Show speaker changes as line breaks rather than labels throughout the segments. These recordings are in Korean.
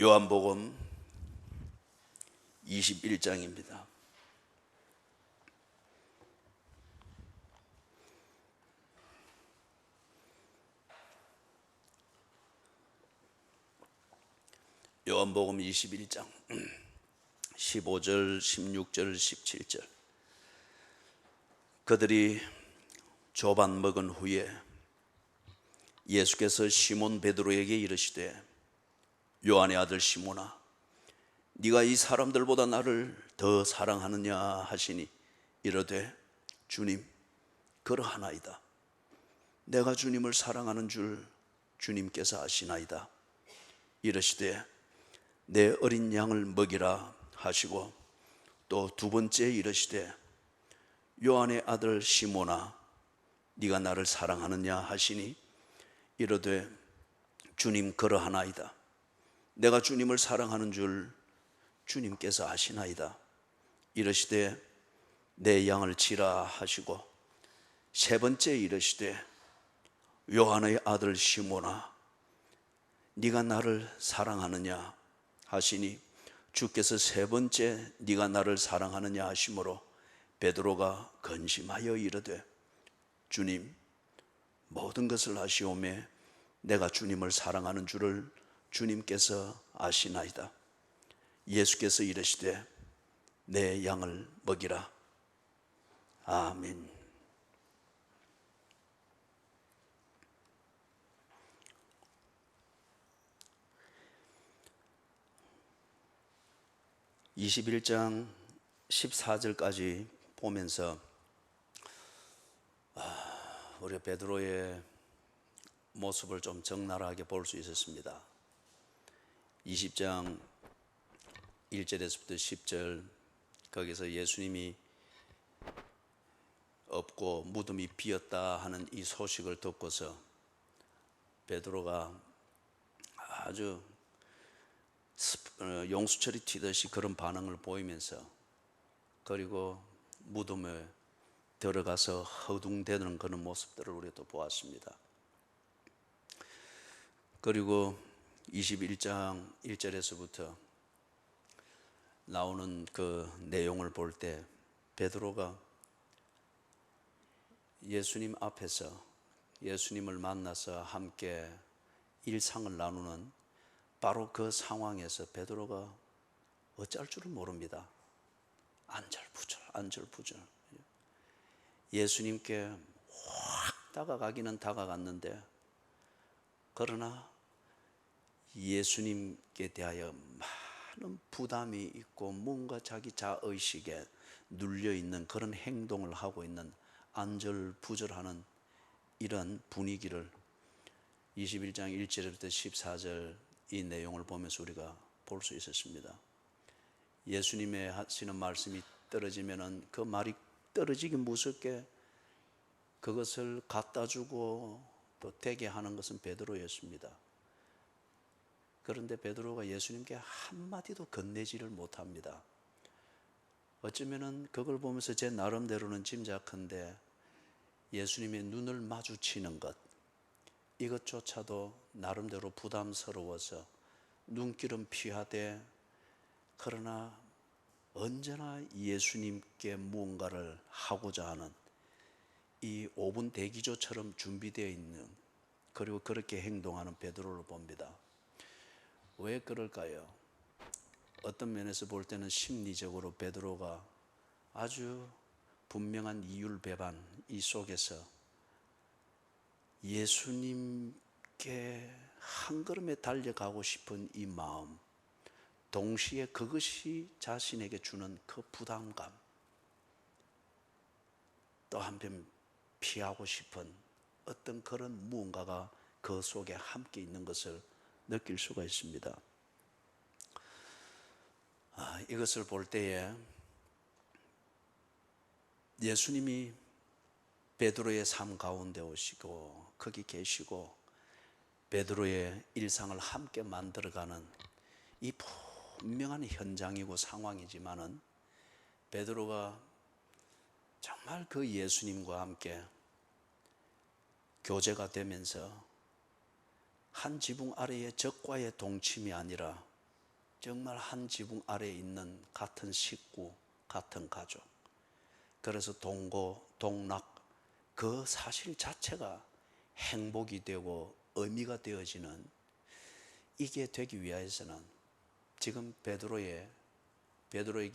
요한복음 21장입니다. 요한복음 21장 15절, 16절, 17절. 그들이 조반 먹은 후에 예수께서 시몬 베드로에게 이르시되, 요한의 아들 시몬아, 네가 이 사람들보다 나를 더 사랑하느냐 하시니, 이르되, 주님, 그러하나이다. 내가 주님을 사랑하는 줄 주님께서 아시나이다. 이르시되, 내 어린 양을 먹이라 하시고, 또 두 번째 이르시되, 요한의 아들 시몬아, 네가 나를 사랑하느냐 하시니, 이르되, 주님, 그러하나이다. 내가 주님을 사랑하는 줄 주님께서 아시나이다. 이르시되, 내 양을 치라 하시고, 세 번째 이르시되, 요한의 아들 시몬아, 네가 나를 사랑하느냐 하시니, 주께서 세 번째 네가 나를 사랑하느냐 하시므로 베드로가 근심하여 이르되, 주님, 모든 것을 아시오매 내가 주님을 사랑하는 줄을 주님께서 아시나이다. 예수께서 이르시되, 내 양을 먹이라. 아멘. (21장) 14절까지 보면서 우리 베드로의 모습을 좀 적나라하게 볼 수 있었습니다. 20장 1절에서부터 10절, 거기서 예수님이 없고 무덤이 비었다 하는 이 소식을 듣고서 베드로가 아주 용수철이 튀듯이 그런 반응을 보이면서, 그리고 무덤에 들어가서 허둥대는 그런 모습들을 우리가 또 보았습니다. 그리고 21장 1절에서부터 나오는 그 내용을 볼 때 베드로가 예수님 앞에서 예수님을 만나서 함께 일상을 나누는 바로 그 상황에서 베드로가 어쩔 줄을 모릅니다. 안절부절 예수님께 확 다가가기는 다가갔는데, 그러나 예수님께 대하여 많은 부담이 있고 뭔가 자기 자의식에 눌려있는 그런 행동을 하고 있는 안절부절하는 이런 분위기를 21장 1절부터 14절 이 내용을 보면서 우리가 볼 수 있었습니다. 예수님의 하시는 말씀이 떨어지면은 그 말이 떨어지기 무섭게 그것을 갖다 주고 또 되게 하는 것은 베드로였습니다. 그런데 베드로가 예수님께 한마디도 건네지를 못합니다. 어쩌면은 그걸 보면서 제 나름대로는 짐작한데, 예수님의 눈을 마주치는 것, 이것조차도 나름대로 부담스러워서 눈길은 피하되, 그러나 언제나 예수님께 무언가를 하고자 하는 이 5분 대기조처럼 준비되어 있는, 그리고 그렇게 행동하는 베드로를 봅니다. 왜 그럴까요? 어떤 면에서 볼 때는 심리적으로 베드로가 아주 분명한 이율배반 이 속에서 예수님께 한 걸음에 달려가고 싶은 이 마음, 동시에 그것이 자신에게 주는 그 부담감, 또 한편 피하고 싶은 어떤 그런 무언가가 그 속에 함께 있는 것을 느낄 수가 있습니다. 이것을 볼 때에 예수님이 베드로의 삶 가운데 오시고 거기 계시고 베드로의 일상을 함께 만들어가는 이 분명한 현장이고 상황이지만은, 베드로가 정말 그 예수님과 함께 교제가 되면서 한 지붕 아래의 적과의 동침이 아니라 정말 한 지붕 아래에 있는 같은 식구, 같은 가족. 그래서 동거, 동락, 그 사실 자체가 행복이 되고 의미가 되어지는, 이게 되기 위해서는 지금 베드로에게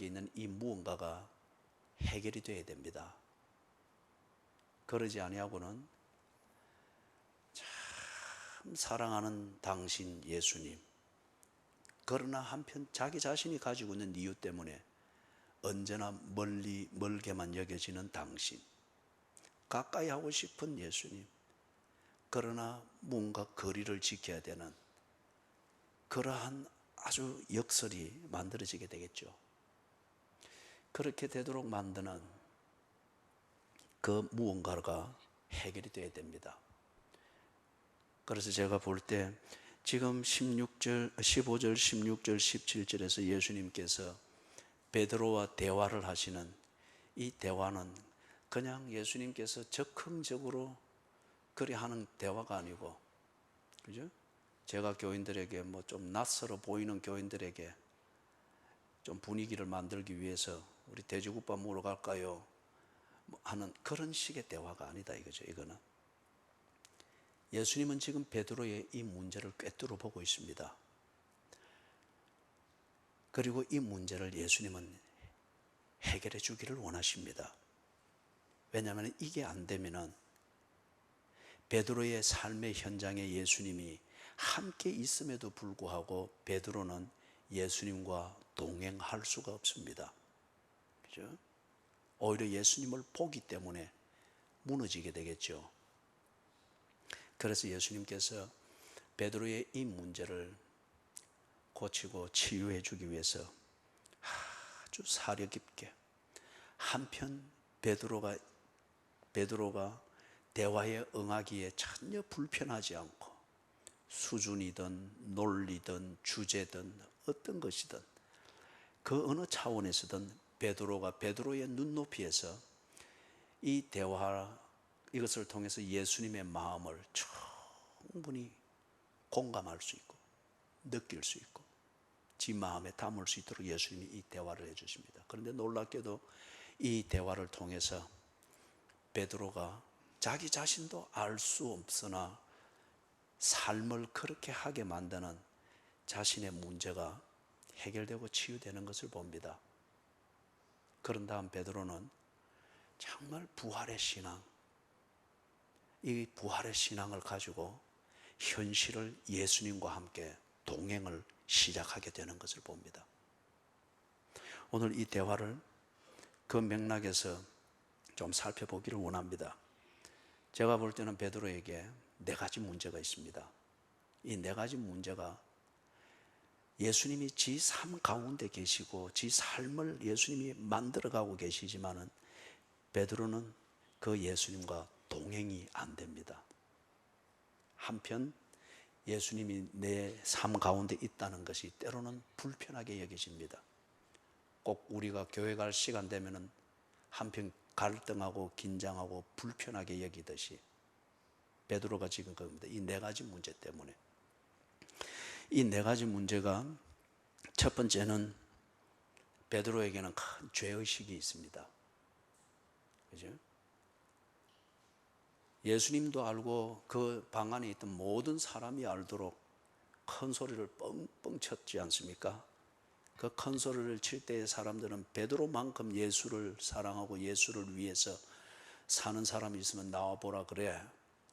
있는 이 무언가가 해결이 되어야 됩니다. 그러지 아니하고는 참 사랑하는 당신 예수님, 그러나 한편 자기 자신이 가지고 있는 이유 때문에 언제나 멀게만 여겨지는 당신, 가까이 하고 싶은 예수님, 그러나 뭔가 거리를 지켜야 되는 그러한 아주 역설이 만들어지게 되겠죠. 그렇게 되도록 만드는 그 무언가가 해결이 되어야 됩니다. 그래서 제가 볼 때 지금 15절, 16절, 17절에서 예수님께서 베드로와 대화를 하시는 이 대화는 그냥 예수님께서 적극적으로 그리 하는 대화가 아니고, 그죠? 제가 교인들에게 뭐 좀 낯설어 보이는 교인들에게 좀 분위기를 만들기 위해서 우리 돼지국밥 먹으러 갈까요? 하는 그런 식의 대화가 아니다 이거죠. 이거는 예수님은 지금 베드로의 이 문제를 꿰뚫어 보고 있습니다. 그리고 이 문제를 예수님은 해결해 주기를 원하십니다. 왜냐하면 이게 안 되면은 베드로의 삶의 현장에 예수님이 함께 있음에도 불구하고 베드로는 예수님과 동행할 수가 없습니다. 그죠? 오히려 예수님을 보기 때문에 무너지게 되겠죠. 그래서 예수님께서 베드로의 이 문제를 고치고 치유해 주기 위해서 아주 사려 깊게, 한편 베드로가 대화에 응하기에 전혀 불편하지 않고 수준이든 논리든 주제든 어떤 것이든 그 어느 차원에서든 베드로의 눈높이에서 이 대화, 이것을 통해서 예수님의 마음을 충분히 공감할 수 있고 느낄 수 있고 지 마음에 담을 수 있도록 예수님이 이 대화를 해주십니다. 그런데 놀랍게도 이 대화를 통해서 베드로가 자기 자신도 알 수 없으나 삶을 그렇게 하게 만드는 자신의 문제가 해결되고 치유되는 것을 봅니다. 그런 다음 베드로는 정말 부활의 신앙, 이 부활의 신앙을 가지고 현실을 예수님과 함께 동행을 시작하게 되는 것을 봅니다. 오늘 이 대화를 그 맥락에서 좀 살펴보기를 원합니다. 제가 볼 때는 베드로에게 네 가지 문제가 있습니다. 이 네 가지 문제가 예수님이 지 삶 가운데 계시고 지 삶을 예수님이 만들어가고 계시지만은 베드로는 그 예수님과 동행이 안 됩니다. 한편 예수님이 내 삶 가운데 있다는 것이 때로는 불편하게 여겨집니다. 꼭 우리가 교회 갈 시간 되면은 한편 갈등하고 긴장하고 불편하게 여기듯이 베드로가 지금 그겁니다. 이 네 가지 문제 때문에. 이 네 가지 문제가, 첫 번째는 베드로에게는 큰 죄의식이 있습니다. 그죠? 예수님도 알고 그 방 안에 있던 모든 사람이 알도록 큰 소리를 뻥뻥 쳤지 않습니까? 그 큰 소리를 칠 때 사람들은 베드로만큼 예수를 사랑하고 예수를 위해서 사는 사람이 있으면 나와보라 그래,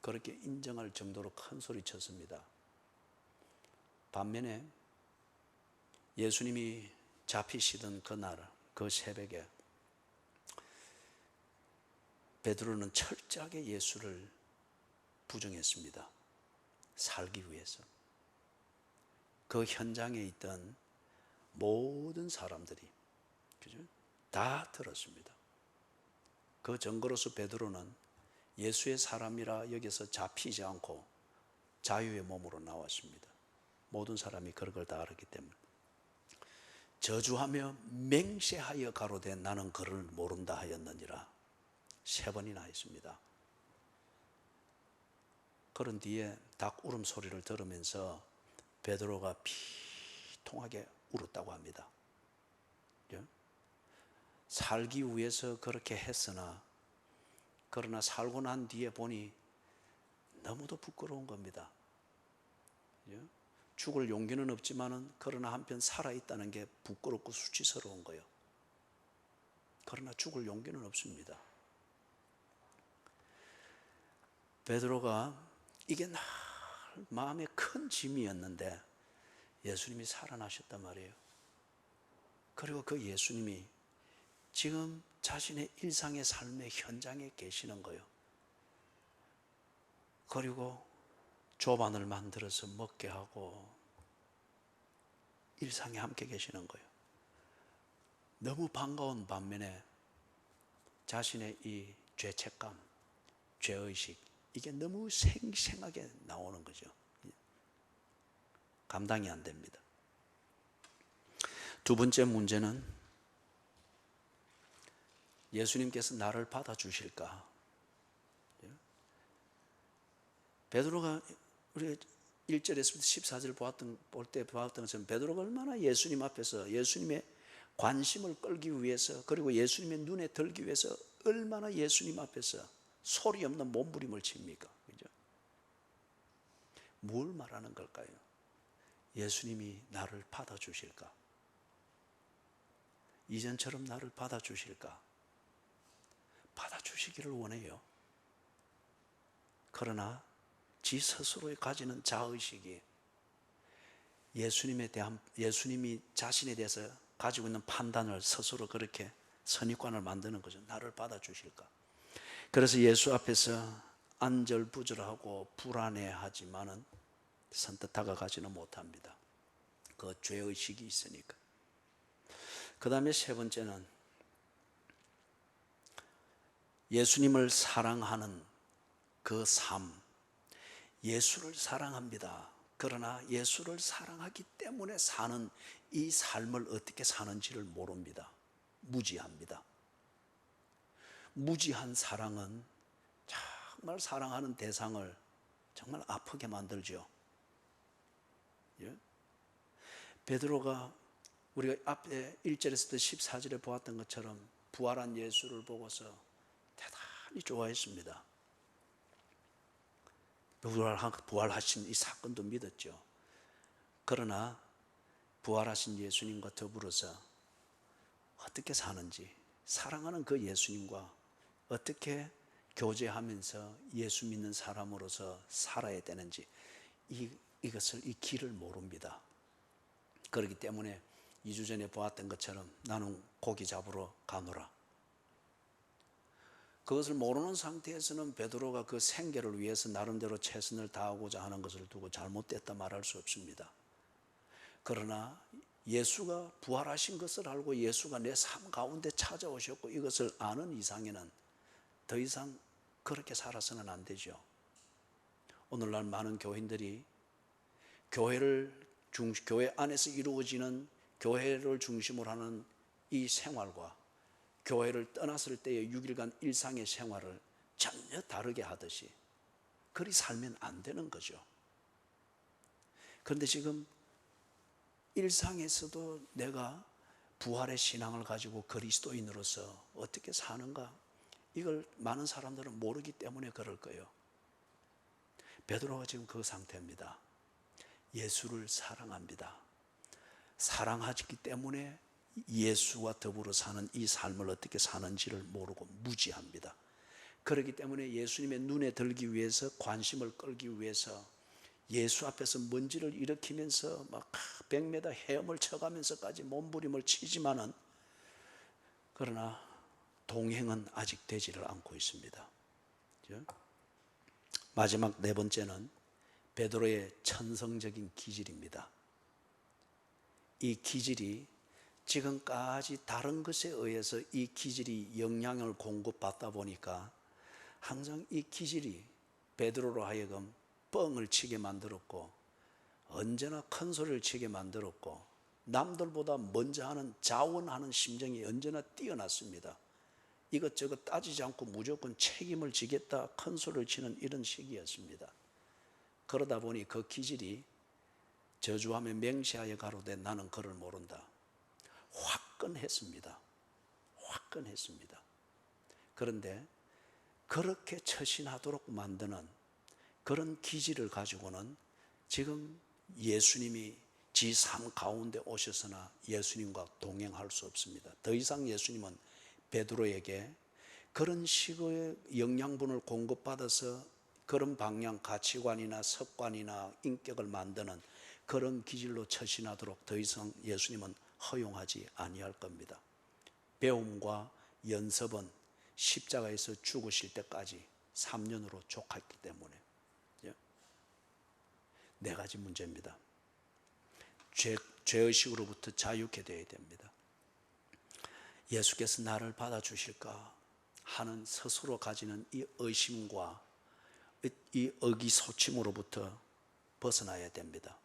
그렇게 인정할 정도로 큰 소리 쳤습니다. 반면에 예수님이 잡히시던 그날, 그 새벽에 베드로는 철저하게 예수를 부정했습니다. 살기 위해서. 그 현장에 있던 모든 사람들이, 그죠? 다 들었습니다. 그 증거로서 베드로는 예수의 사람이라 여기서 잡히지 않고 자유의 몸으로 나왔습니다. 모든 사람이 그걸 다 알았기 때문에. 저주하며 맹세하여 가로되 나는 그를 모른다 하였느니라 3번이나 했습니다. 그런 뒤에 닭 울음소리를 들으면서 베드로가 비통하게 울었다고 합니다. 살기 위해서 그렇게 했으나 그러나 살고 난 뒤에 보니 너무도 부끄러운 겁니다. 죽을 용기는 없지만은 그러나 한편 살아있다는 게 부끄럽고 수치스러운 거예요. 그러나 죽을 용기는 없습니다. 베드로가 이게 늘 마음에 큰 짐이었는데 예수님이 살아나셨단 말이에요. 그리고 그 예수님이 지금 자신의 일상의 삶의 현장에 계시는 거예요. 그리고 조반을 만들어서 먹게 하고 일상에 함께 계시는 거예요. 너무 반가운 반면에 자신의 이 죄책감, 죄의식, 이게 너무 생생하게 나오는 거죠. 감당이 안 됩니다. 두 번째 문제는 예수님께서 나를 받아주실까? 베드로가 우리 1절에서부터 14절 볼 때 보았던 것처럼 베드로가 얼마나 예수님 앞에서 예수님의 관심을 끌기 위해서 그리고 예수님의 눈에 들기 위해서 얼마나 예수님 앞에서 소리 없는 몸부림을 칩니까? 그죠? 뭘 말하는 걸까요? 예수님이 나를 받아주실까? 이전처럼 나를 받아주실까? 받아주시기를 원해요. 그러나 지 스스로에 가지는 자의식이 예수님이 자신에 대해서 가지고 있는 판단을 스스로 그렇게 선입관을 만드는 거죠. 나를 받아주실까? 그래서 예수 앞에서 안절부절하고 불안해하지만은 선뜻 다가가지는 못합니다. 그 죄의식이 있으니까. 그 다음에 세 번째는 예수님을 사랑하는 그 삶. 예수를 사랑합니다. 그러나 예수를 사랑하기 때문에 사는 이 삶을 어떻게 사는지를 모릅니다. 무지합니다. 무지한 사랑은 정말 사랑하는 대상을 정말 아프게 만들죠. 예? 베드로가 우리가 앞에 1절에서부터 14절에 보았던 것처럼 부활한 예수를 보고서 대단히 좋아했습니다. 부활하신 이 사건도 믿었죠. 그러나 부활하신 예수님과 더불어서 어떻게 사는지, 사랑하는 그 예수님과 어떻게 교제하면서 예수 믿는 사람으로서 살아야 되는지 이것을 이 길을 모릅니다. 그렇기 때문에 2주 전에 보았던 것처럼 나는 고기 잡으러 가노라. 그것을 모르는 상태에서는 베드로가 그 생계를 위해서 나름대로 최선을 다하고자 하는 것을 두고 잘못됐다 말할 수 없습니다. 그러나 예수가 부활하신 것을 알고 예수가 내 삶 가운데 찾아오셨고 이것을 아는 이상에는 더 이상 그렇게 살아서는 안 되죠. 오늘날 많은 교인들이 교회 안에서 이루어지는 교회를 중심으로 하는 이 생활과 교회를 떠났을 때의 6일간 일상의 생활을 전혀 다르게 하듯이 그리 살면 안 되는 거죠. 그런데 지금 일상에서도 내가 부활의 신앙을 가지고 그리스도인으로서 어떻게 사는가, 이걸 많은 사람들은 모르기 때문에 그럴 거예요. 베드로가 지금 그 상태입니다. 예수를 사랑합니다. 사랑하기 때문에 예수와 더불어 사는 이 삶을 어떻게 사는지를 모르고 무지합니다. 그렇기 때문에 예수님의 눈에 들기 위해서, 관심을 끌기 위해서 예수 앞에서 먼지를 일으키면서 막 100m 헤엄을 쳐가면서까지 몸부림을 치지만은 그러나 동행은 아직 되지를 않고 있습니다. 마지막 네 번째는 베드로의 천성적인 기질입니다. 이 기질이 지금까지 다른 것에 의해서 이 기질이 영향을 공급받다 보니까 항상 이 기질이 베드로로 하여금 뻥을 치게 만들었고 언제나 큰 소리를 치게 만들었고 남들보다 먼저 하는 자원하는 심정이 언제나 뛰어났습니다. 이것저것 따지지 않고 무조건 책임을 지겠다 큰 소리를 치는 이런 시기였습니다. 그러다 보니 그 기질이 저주하며 맹세하여 가로되 나는 그를 모른다. 화끈했습니다. 화끈했습니다. 그런데 그렇게 처신하도록 만드는 그런 기질을 가지고는 지금 예수님이 지3 가운데 오셔서나 예수님과 동행할 수 없습니다. 더 이상 예수님은 베드로에게 그런 식의 영양분을 공급받아서 그런 방향, 가치관이나 습관이나 인격을 만드는 그런 기질로 처신하도록 더 이상 예수님은 허용하지 아니할 겁니다. 배움과 연습은 십자가에서 죽으실 때까지 3년으로 족했기 때문에 네 가지 문제입니다. 죄의식으로부터 자유케 되어야 됩니다. 예수께서 나를 받아주실까 하는 스스로 가지는 이 의심과 이 의기소침으로부터 벗어나야 됩니다.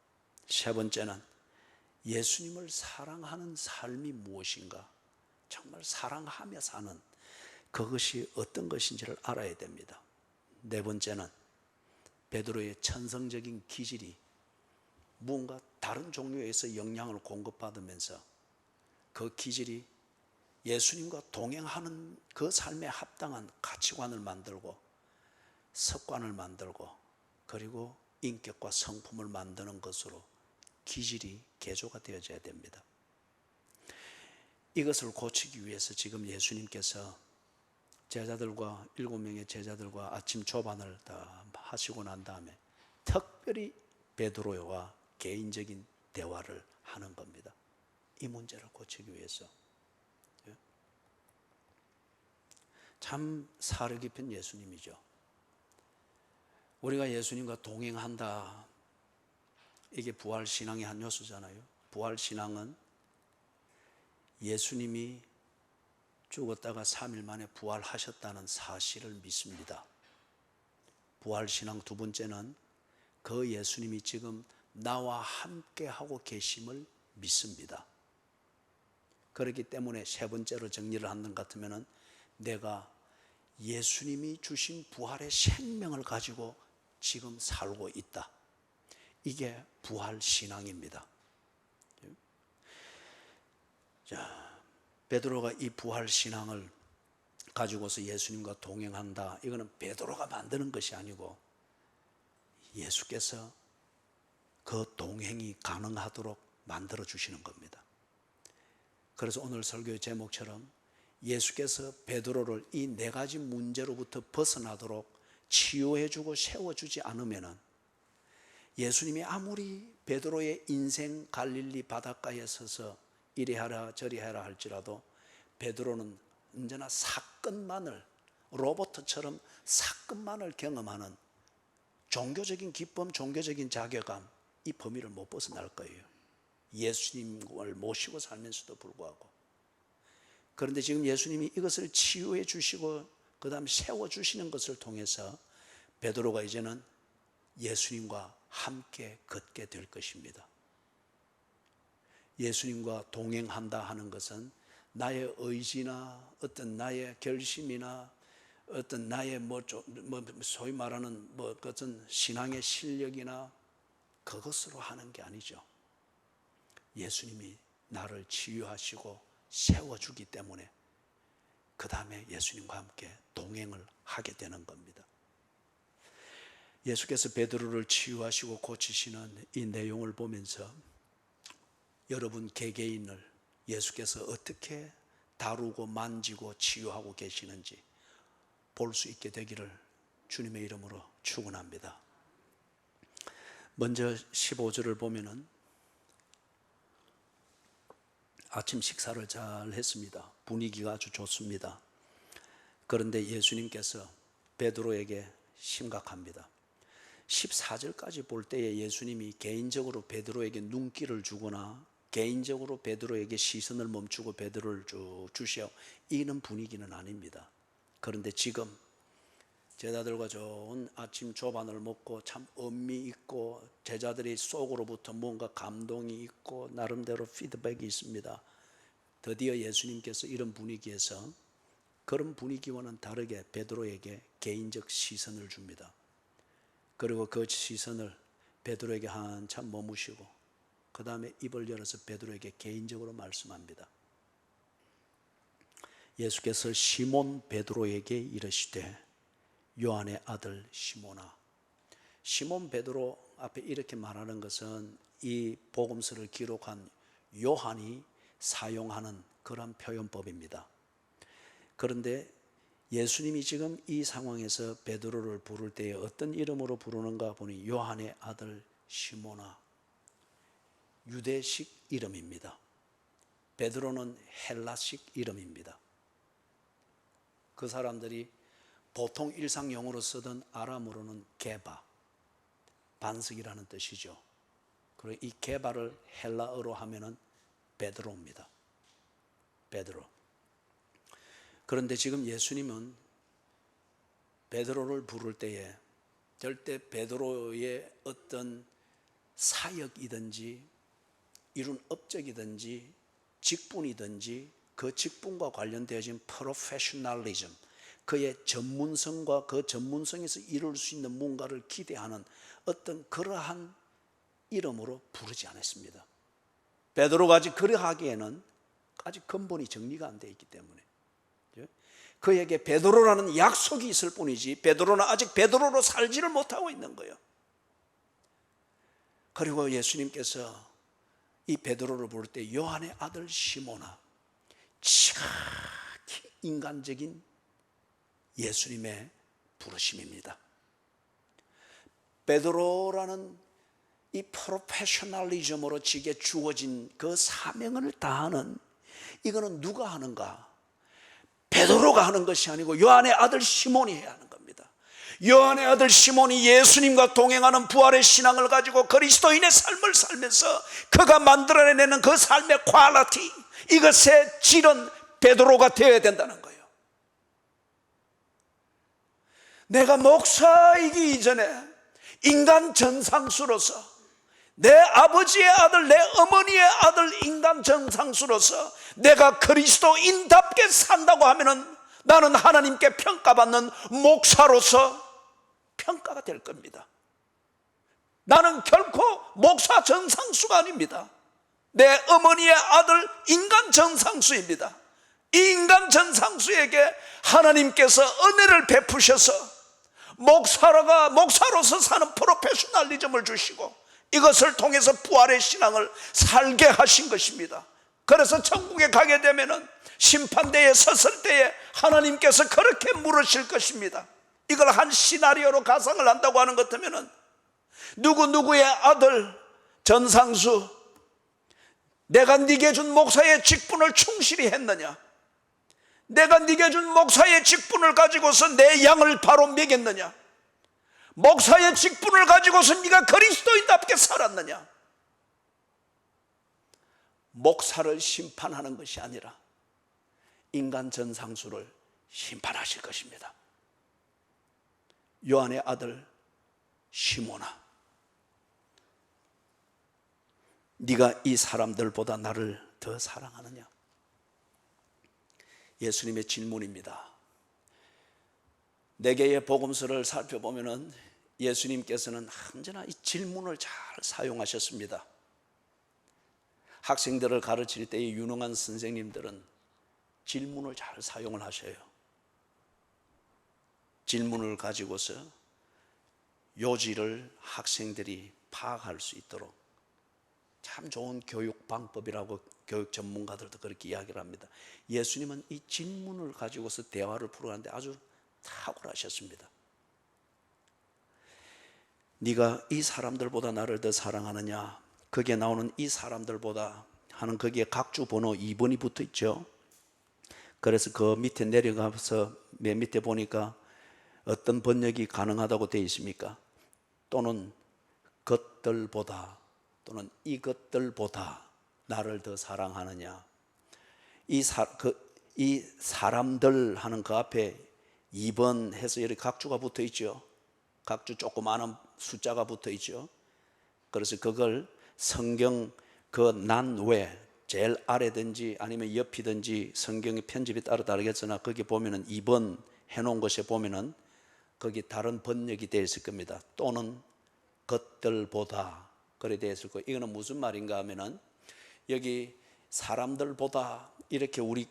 세 번째는 예수님을 사랑하는 삶이 무엇인가, 정말 사랑하며 사는 그것이 어떤 것인지를 알아야 됩니다. 네 번째는 베드로의 천성적인 기질이 무언가 다른 종류에서 영향을 공급받으면서 그 기질이 예수님과 동행하는 그 삶에 합당한 가치관을 만들고 습관을 만들고 그리고 인격과 성품을 만드는 것으로 기질이 개조가 되어져야 됩니다. 이것을 고치기 위해서 지금 예수님께서 제자들과 7명의 제자들과 아침 조반을 다 하시고 난 다음에 특별히 베드로와 개인적인 대화를 하는 겁니다. 이 문제를 고치기 위해서. 참 사려 깊은 예수님이죠. 우리가 예수님과 동행한다, 이게 부활신앙의 한 요소잖아요. 부활신앙은 예수님이 죽었다가 3일 만에 부활하셨다는 사실을 믿습니다. 부활신앙 두 번째는 그 예수님이 지금 나와 함께 하고 계심을 믿습니다. 그렇기 때문에 세 번째로 정리를 하는 것 같으면 내가 예수님이 주신 부활의 생명을 가지고 지금 살고 있다. 이게 부활신앙입니다. 자, 베드로가 이 부활신앙을 가지고서 예수님과 동행한다. 이거는 베드로가 만드는 것이 아니고 예수께서 그 동행이 가능하도록 만들어 주시는 겁니다. 그래서 오늘 설교의 제목처럼 예수께서 베드로를 이 네 가지 문제로부터 벗어나도록 치유해주고 세워주지 않으면 예수님이 아무리 베드로의 인생 갈릴리 바닷가에 서서 이리 하라 저리 하라 할지라도 베드로는 언제나 사건만을, 로봇처럼 사건만을 경험하는 종교적인 기쁨, 종교적인 자괴감, 이 범위를 못 벗어날 거예요. 예수님을 모시고 살면서도 불구하고. 그런데 지금 예수님이 이것을 치유해 주시고 그 다음 세워주시는 것을 통해서 베드로가 이제는 예수님과 함께 걷게 될 것입니다. 예수님과 동행한다 하는 것은 나의 의지나 어떤 나의 결심이나 어떤 나의 소위 말하는 어떤 신앙의 실력이나 그것으로 하는 게 아니죠. 예수님이 나를 치유하시고 세워주기 때문에 그 다음에 예수님과 함께 동행을 하게 되는 겁니다. 예수께서 베드로를 치유하시고 고치시는 이 내용을 보면서 여러분 개개인을 예수께서 어떻게 다루고 만지고 치유하고 계시는지 볼 수 있게 되기를 주님의 이름으로 축원합니다. 먼저 15절을 보면은 아침 식사를 잘 했습니다. 분위기가 아주 좋습니다. 그런데 예수님께서 베드로에게 심각합니다. 14절까지 볼 때에 예수님이 개인적으로 베드로에게 눈길을 주거나 개인적으로 베드로에게 시선을 멈추고 베드로를 쭉 주셔, 이런 분위기는 아닙니다. 그런데 지금 제자들과 좋은 아침 조반을 먹고 참 의미 있고 제자들이 속으로부터 뭔가 감동이 있고 나름대로 피드백이 있습니다. 드디어 예수님께서 이런 분위기에서 그런 분위기와는 다르게 베드로에게 개인적 시선을 줍니다. 그리고 그 시선을 베드로에게 한참 머무시고 그 다음에 입을 열어서 베드로에게 개인적으로 말씀합니다. 예수께서 시몬 베드로에게 이르시되 요한의 아들 시몬아. 시몬 베드로 앞에 이렇게 말하는 것은 이 복음서를 기록한 요한이 사용하는 그런 표현법입니다. 그런데 예수님이 지금 이 상황에서 베드로를 부를 때에 어떤 이름으로 부르는가 보니 요한의 아들 시몬아. 유대식 이름입니다. 베드로는 헬라식 이름입니다. 그 사람들이 보통 일상 용어로 쓰던 아람어로는 게바, 반석이라는 뜻이죠. 그리고 이 게바를 헬라어로 하면은 베드로입니다. 베드로. 그런데 지금 예수님은 베드로를 부를 때에 절대 베드로의 어떤 사역이든지 이룬 업적이든지 직분이든지 그 직분과 관련되어진 프로페셔널리즘, 그의 전문성과 그 전문성에서 이룰 수 있는 뭔가를 기대하는 어떤 그러한 이름으로 부르지 않았습니다. 베드로가 아직 그러하기에는 아직 근본이 정리가 안 되어 있기 때문에 그에게 베드로라는 약속이 있을 뿐이지 베드로는 아직 베드로로 살지를 못하고 있는 거예요. 그리고 예수님께서 이 베드로를 부를 때 요한의 아들 시몬아, 지극히 인간적인 예수님의 부르심입니다. 베드로라는 이 프로페셔널리즘으로 지게 주어진 그 사명을 다하는, 이거는 누가 하는가? 베드로가 하는 것이 아니고 요한의 아들 시몬이 해야 하는 겁니다. 요한의 아들 시몬이 예수님과 동행하는 부활의 신앙을 가지고 그리스도인의 삶을 살면서 그가 만들어내는 그 삶의 퀄리티, 이것의 질은 베드로가 되어야 된다는 거예요. 내가 목사이기 이전에 인간 정상수로서, 내 아버지의 아들, 내 어머니의 아들 인간 정상수로서 내가 그리스도인답게 산다고 하면은 나는 하나님께 평가받는 목사로서 평가가 될 겁니다. 나는 결코 목사 정상수가 아닙니다. 내 어머니의 아들 인간 정상수입니다. 이 인간 정상수에게 하나님께서 은혜를 베푸셔서 목사로서 사는 프로페셔널리즘을 주시고 이것을 통해서 부활의 신앙을 살게 하신 것입니다. 그래서 천국에 가게 되면은 심판대에 섰을 때에 하나님께서 그렇게 물으실 것입니다. 이걸 한 시나리오로 가상을 한다고 하는 것 같으면은 누구누구의 아들 전상수, 내가 네게 준 목사의 직분을 충실히 했느냐? 내가 네게 준 목사의 직분을 가지고서 내 양을 바로 먹였느냐? 목사의 직분을 가지고서 네가 그리스도인답게 살았느냐? 목사를 심판하는 것이 아니라 인간 전상수를 심판하실 것입니다. 요한의 아들 시몬아, 네가 이 사람들보다 나를 더 사랑하느냐? 예수님의 질문입니다. 네 개의 복음서를 살펴보면은 예수님께서는 언제나 이 질문을 잘 사용하셨습니다. 학생들을 가르칠 때의 유능한 선생님들은 질문을 잘 사용을 하셔요. 질문을 가지고서 요지를 학생들이 파악할 수 있도록 참 좋은 교육 방법이라고 교육 전문가들도 그렇게 이야기를 합니다. 예수님은 이 질문을 가지고서 대화를 풀어가는데 아주 탁월하셨습니다. 네가 이 사람들보다 나를 더 사랑하느냐? 거기에 나오는 이 사람들보다 하는 거기에 각주 번호 2번이 붙어 있죠. 그래서 그 밑에 내려가서 맨 밑에 보니까 어떤 번역이 가능하다고 되어 있습니까? 또는 것들보다, 또는 이것들보다 나를 더 사랑하느냐? 이 사람들 하는 그 앞에 2번 해서 이렇게 각주가 붙어 있죠. 각주 조그마한 숫자가 붙어 있죠. 그래서 그걸 성경 그 난 외 제일 아래든지 아니면 옆이든지 성경의 편집에 따라 다르겠으나 거기 보면은 2번 해놓은 것에 보면은 거기 다른 번역이 되어 있을 겁니다. 또는 것들보다 그래 되어 있을 거예요. 이거는 무슨 말인가 하면은 여기 사람들보다 이렇게 우리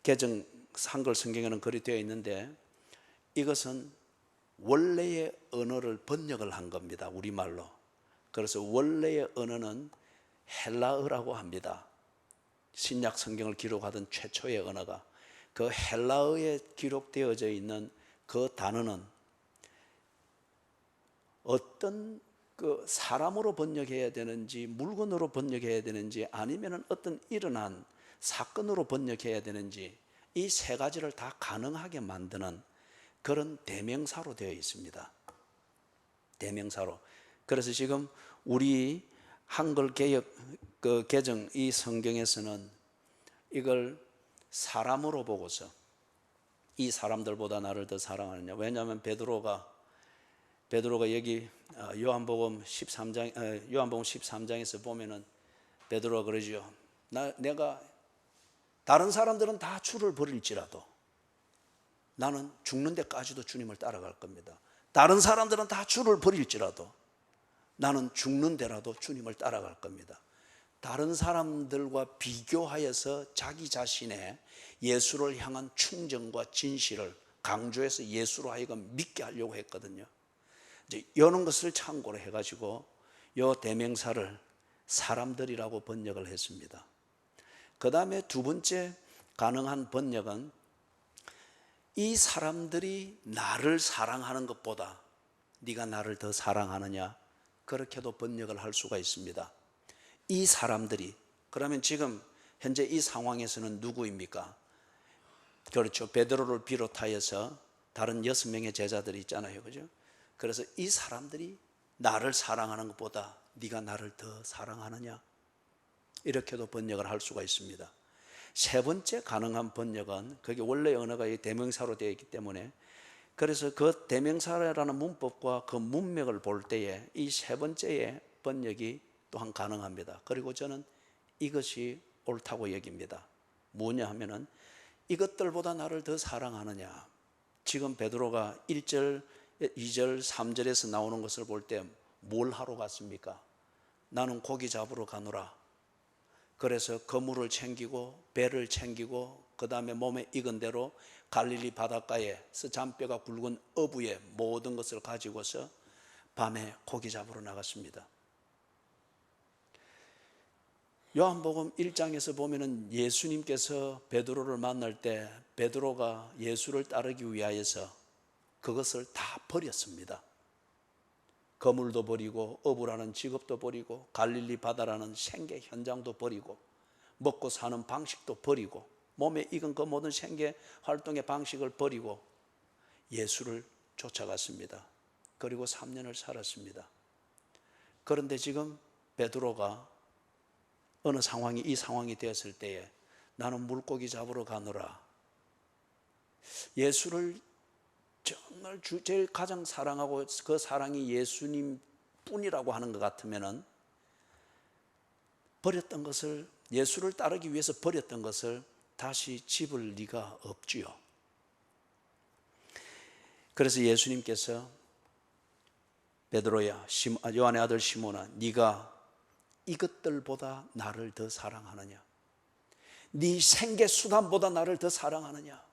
개정 한글 성경에는 그리 되어 있는데 이것은 원래의 언어를 번역을 한 겁니다. 우리말로. 그래서 원래의 언어는 헬라어라고 합니다. 신약 성경을 기록하던 최초의 언어가 그 헬라어에 기록되어져 있는 그 단어는 어떤 그 사람으로 번역해야 되는지 물건으로 번역해야 되는지 아니면 어떤 일어난 사건으로 번역해야 되는지 이 세 가지를 다 가능하게 만드는 그런 대명사로 되어 있습니다. 대명사로. 그래서 지금 우리 한글 개역 그 개정 이 성경에서는 이걸 사람으로 보고서 이 사람들보다 나를 더 사랑하느냐. 왜냐하면 베드로가 여기 요한복음 13장에서 보면은 베드로가 그러죠. 내가 다른 사람들은 다 주를 버릴지라도 나는 죽는 데까지도 주님을 따라갈 겁니다. 다른 사람들은 다 주를 버릴지라도 나는 죽는 데라도 주님을 따라갈 겁니다. 다른 사람들과 비교하여서 자기 자신의 예수를 향한 충정과 진실을 강조해서 예수로 하여금 믿게 하려고 했거든요. 이제 이런 것을 참고로 해가지고 이 대명사를 사람들이라고 번역을 했습니다. 그 다음에 두 번째 가능한 번역은 이 사람들이 나를 사랑하는 것보다 네가 나를 더 사랑하느냐, 그렇게도 번역을 할 수가 있습니다. 이 사람들이, 그러면 지금 현재 이 상황에서는 누구입니까? 그렇죠. 베드로를 비롯하여서 다른 6명의 제자들이 있잖아요. 그죠? 그래서 이 사람들이 나를 사랑하는 것보다 네가 나를 더 사랑하느냐, 이렇게도 번역을 할 수가 있습니다. 세 번째 가능한 번역은, 그게 원래 언어가 대명사로 되어 있기 때문에, 그래서 그 대명사라는 문법과 그 문맥을 볼 때에 이 세 번째의 번역이 또한 가능합니다. 그리고 저는 이것이 옳다고 여깁니다. 뭐냐 하면은 이것들보다 나를 더 사랑하느냐. 지금 베드로가 1절, 2절, 3절에서 나오는 것을 볼 때 뭘 하러 갔습니까? 나는 고기 잡으러 가노라. 그래서 그물을 챙기고 배를 챙기고 그 다음에 몸에 익은 대로 갈릴리 바닷가에서 잔뼈가 굵은 어부의 모든 것을 가지고서 밤에 고기 잡으러 나갔습니다. 요한복음 1장에서 보면은 예수님께서 베드로를 만날 때 베드로가 예수를 따르기 위하여서 그것을 다 버렸습니다. 거물도 버리고 어부라는 직업도 버리고 갈릴리 바다라는 생계 현장도 버리고 먹고 사는 방식도 버리고 몸에 익은 그 모든 생계 활동의 방식을 버리고 예수를 쫓아갔습니다. 그리고 3년을 살았습니다. 그런데 지금 베드로가 어느 상황이, 이 상황이 되었을 때에 나는 물고기 잡으러 가노라. 예수를 정말 제일 가장 사랑하고 그 사랑이 예수님 뿐이라고 하는 것 같으면은 버렸던 것을, 예수를 따르기 위해서 버렸던 것을 다시 집을 리가 없지요. 그래서 예수님께서 베드로야, 요한의 아들 시몬아, 네가 이것들보다 나를 더 사랑하느냐? 네 생계 수단보다 나를 더 사랑하느냐?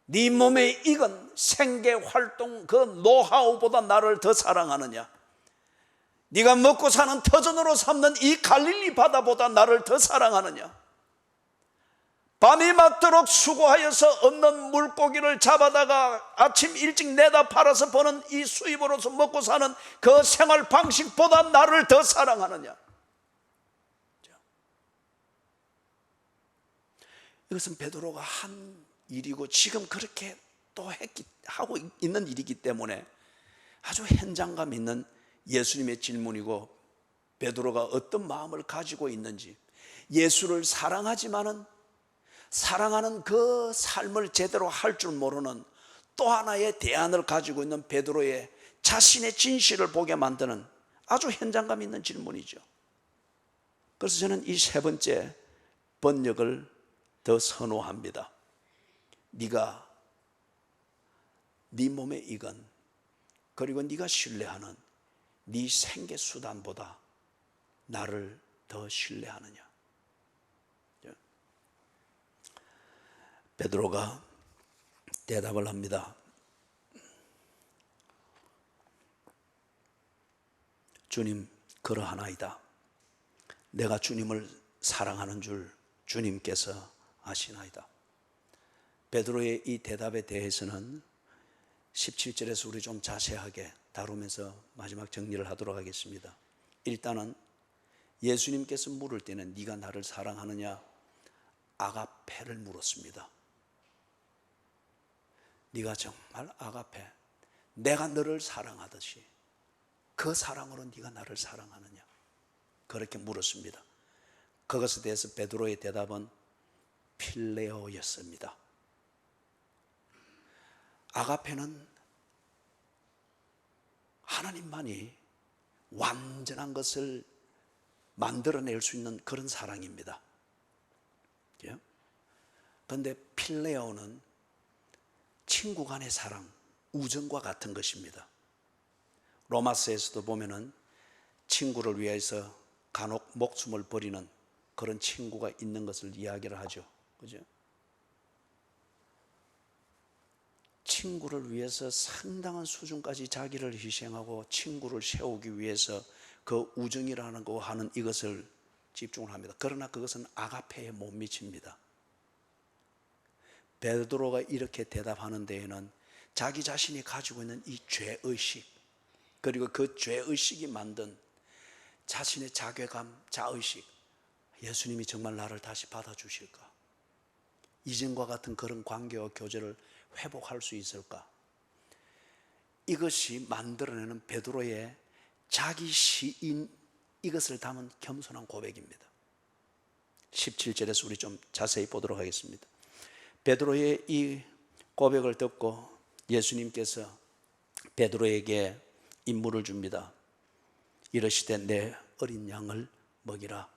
네 몸에 익은 생계 활동 그 노하우보다 나를 더 사랑하느냐? 네가 먹고 사는 터전으로 삼는 이 갈릴리 바다보다 나를 더 사랑하느냐? 밤이 맞도록 수고하여서 얻는 물고기를 잡아다가 아침 일찍 내다 팔아서 버는 이 수입으로서 먹고 사는 그 생활 방식보다 나를 더 사랑하느냐? 이것은 베드로가 한 일이고 지금 그렇게 또 하고 있는 일이기 때문에 아주 현장감 있는 예수님의 질문이고, 베드로가 어떤 마음을 가지고 있는지, 예수를 사랑하지만은 사랑하는 그 삶을 제대로 할 줄 모르는 또 하나의 대안을 가지고 있는 베드로의 자신의 진실을 보게 만드는 아주 현장감 있는 질문이죠. 그래서 저는 이 세 번째 번역을 더 선호합니다. 네가 네 몸에 익은, 그리고 네가 신뢰하는, 네 생계 수단보다 나를 더 신뢰하느냐? 베드로가 대답을 합니다. 주님, 그러하나이다. 내가 주님을 사랑하는 줄 주님께서 아시나이다. 베드로의 이 대답에 대해서는 17절에서 우리 좀 자세하게 다루면서 마지막 정리를 하도록 하겠습니다. 일단은 예수님께서 물을 때는 네가 나를 사랑하느냐? 아가페를 물었습니다. 네가 정말 아가페, 내가 너를 사랑하듯이 그 사랑으로 네가 나를 사랑하느냐? 그렇게 물었습니다. 그것에 대해서 베드로의 대답은 필레오였습니다. 아가페는 하나님만이 완전한 것을 만들어낼 수 있는 그런 사랑입니다. 그런데 필레오는 친구 간의 사랑, 우정과 같은 것입니다. 로마서에서도 보면은 친구를 위해서 간혹 목숨을 버리는 그런 친구가 있는 것을 이야기를 하죠. 그죠? 친구를 위해서 상당한 수준까지 자기를 희생하고 친구를 세우기 위해서 그 우정이라는 거 하는 이것을 집중을 합니다. 그러나 그것은 아가페에 못 미칩니다. 베드로가 이렇게 대답하는 데에는 자기 자신이 가지고 있는 이 죄의식, 그리고 그 죄의식이 만든 자신의 자괴감, 자의식, 예수님이 정말 나를 다시 받아주실까? 이전과 같은 그런 관계와 교제를 회복할 수 있을까? 이것이 만들어내는 베드로의 자기 시인, 이것을 담은 겸손한 고백입니다. 17절에서 우리 좀 자세히 보도록 하겠습니다. 베드로의 이 고백을 듣고 예수님께서 베드로에게 임무를 줍니다. 이르시되 내 어린 양을 먹이라.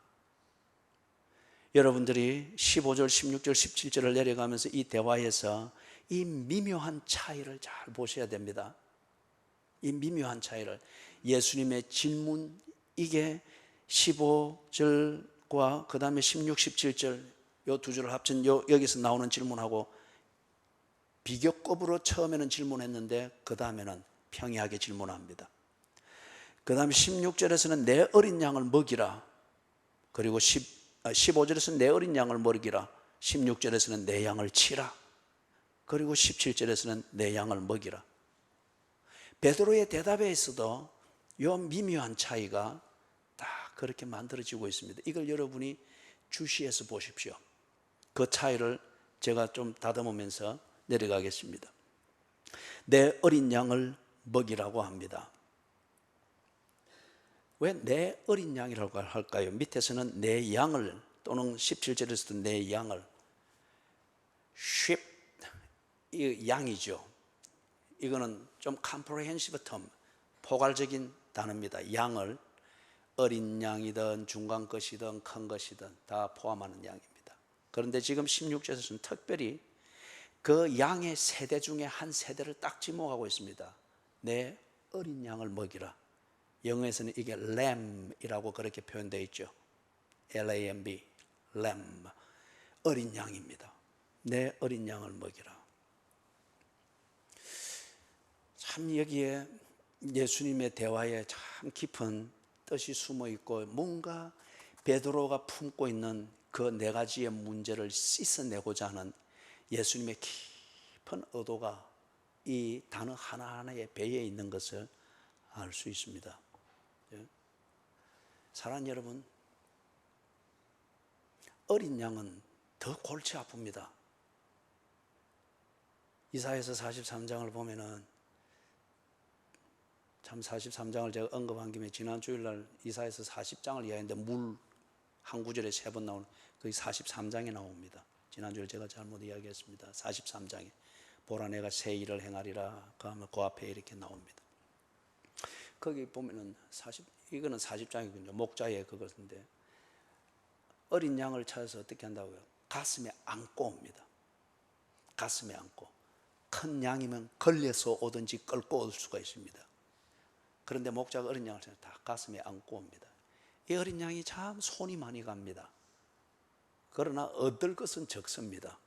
여러분들이 15절, 16절, 17절을 내려가면서 이 대화에서 이 미묘한 차이를 잘 보셔야 됩니다. 이 미묘한 차이를, 예수님의 질문, 이게 15절과 그 다음에 16, 17절 요 두 줄을 합친 여기서 나오는 질문하고 비교급으로 처음에는 질문했는데 그 다음에는 평이하게 질문합니다. 그 다음에 16절에서는 내 어린 양을 먹이라. 그리고 15절에서는 내 어린 양을 먹이라. 16절에서는 내 양을 치라. 그리고 17절에서는 내 양을 먹이라. 베드로의 대답에 있어도 이 미묘한 차이가 다 그렇게 만들어지고 있습니다. 이걸 여러분이 주시해서 보십시오. 그 차이를 제가 좀 다듬으면서 내려가겠습니다. 내 어린 양을 먹이라고 합니다. 왜 내 어린 양이라고 할까요? 밑에서는 내 양을, 또는 17절에서도 내 양을, sheep, 이 양이죠. 이거는 좀 comprehensive term, 포괄적인 단어입니다. 양을, 어린 양이든 중간 것이든 큰 것이든 다 포함하는 양입니다. 그런데 지금 16절에서는 특별히 그 양의 세대 중에 한 세대를 딱 지목하고 있습니다. 내 어린 양을 먹이라. 영어에서는 이게 lamb이라고 그렇게 표현되어 있죠. L-A-M-B, lamb, 어린 양입니다. 내 어린 양을 먹이라. 참 여기에 예수님의 대화에 참 깊은 뜻이 숨어 있고, 뭔가 베드로가 품고 있는 그 네 가지의 문제를 씻어내고자 하는 예수님의 깊은 의도가 이 단어 하나하나에 배에 있는 것을 알 수 있습니다. 사랑하는 여러분, 어린 양은 더 골치 아픕니다. 이사야서 43장을 보면은, 참 43장을 제가 언급한 김에 지난 주일날 이사야서 40장을 이야기했는데 물 한 구절에 3번 나오는, 거기 43장에 나옵니다. 지난주에 제가 잘못 이야기했습니다. 43장에 보라 내가 새 일을 행하리라, 그 하면 그 앞에 이렇게 나옵니다. 거기 보면은 이거는 40장이군요. 목자의 그것인데, 어린 양을 찾아서 어떻게 한다고요? 가슴에 안고 옵니다. 가슴에 안고. 큰 양이면 걸려서 오든지 끌고 올 수가 있습니다. 그런데 목자가 어린 양을 다 가슴에 안고 옵니다. 이 어린 양이 참 손이 많이 갑니다. 그러나 얻을 것은 적습니다.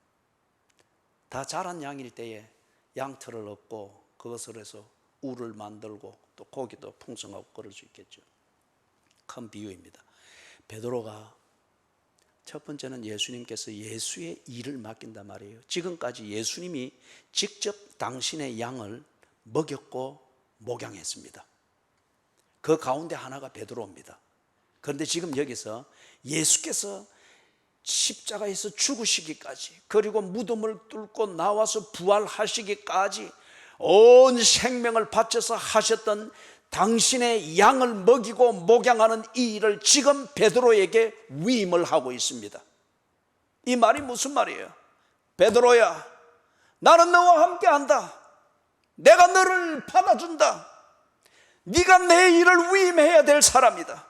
다 자란 양일 때에 양털을 얻고 그것을 해서 울을 만들고 또 고기도 풍성하고 그럴 수 있겠죠. 큰 비유입니다. 베드로가 첫 번째는 예수님께서 예수의 일을 맡긴단 말이에요. 지금까지 예수님이 직접 당신의 양을 먹였고 목양했습니다. 그 가운데 하나가 베드로입니다. 그런데 지금 여기서 예수께서 십자가에서 죽으시기까지, 그리고 무덤을 뚫고 나와서 부활하시기까지 온 생명을 바쳐서 하셨던 당신의 양을 먹이고 목양하는 이 일을 지금 베드로에게 위임을 하고 있습니다. 이 말이 무슨 말이에요? 베드로야, 나는 너와 함께 한다. 내가 너를 받아준다. 네가 내 일을 위임해야 될 사람이다.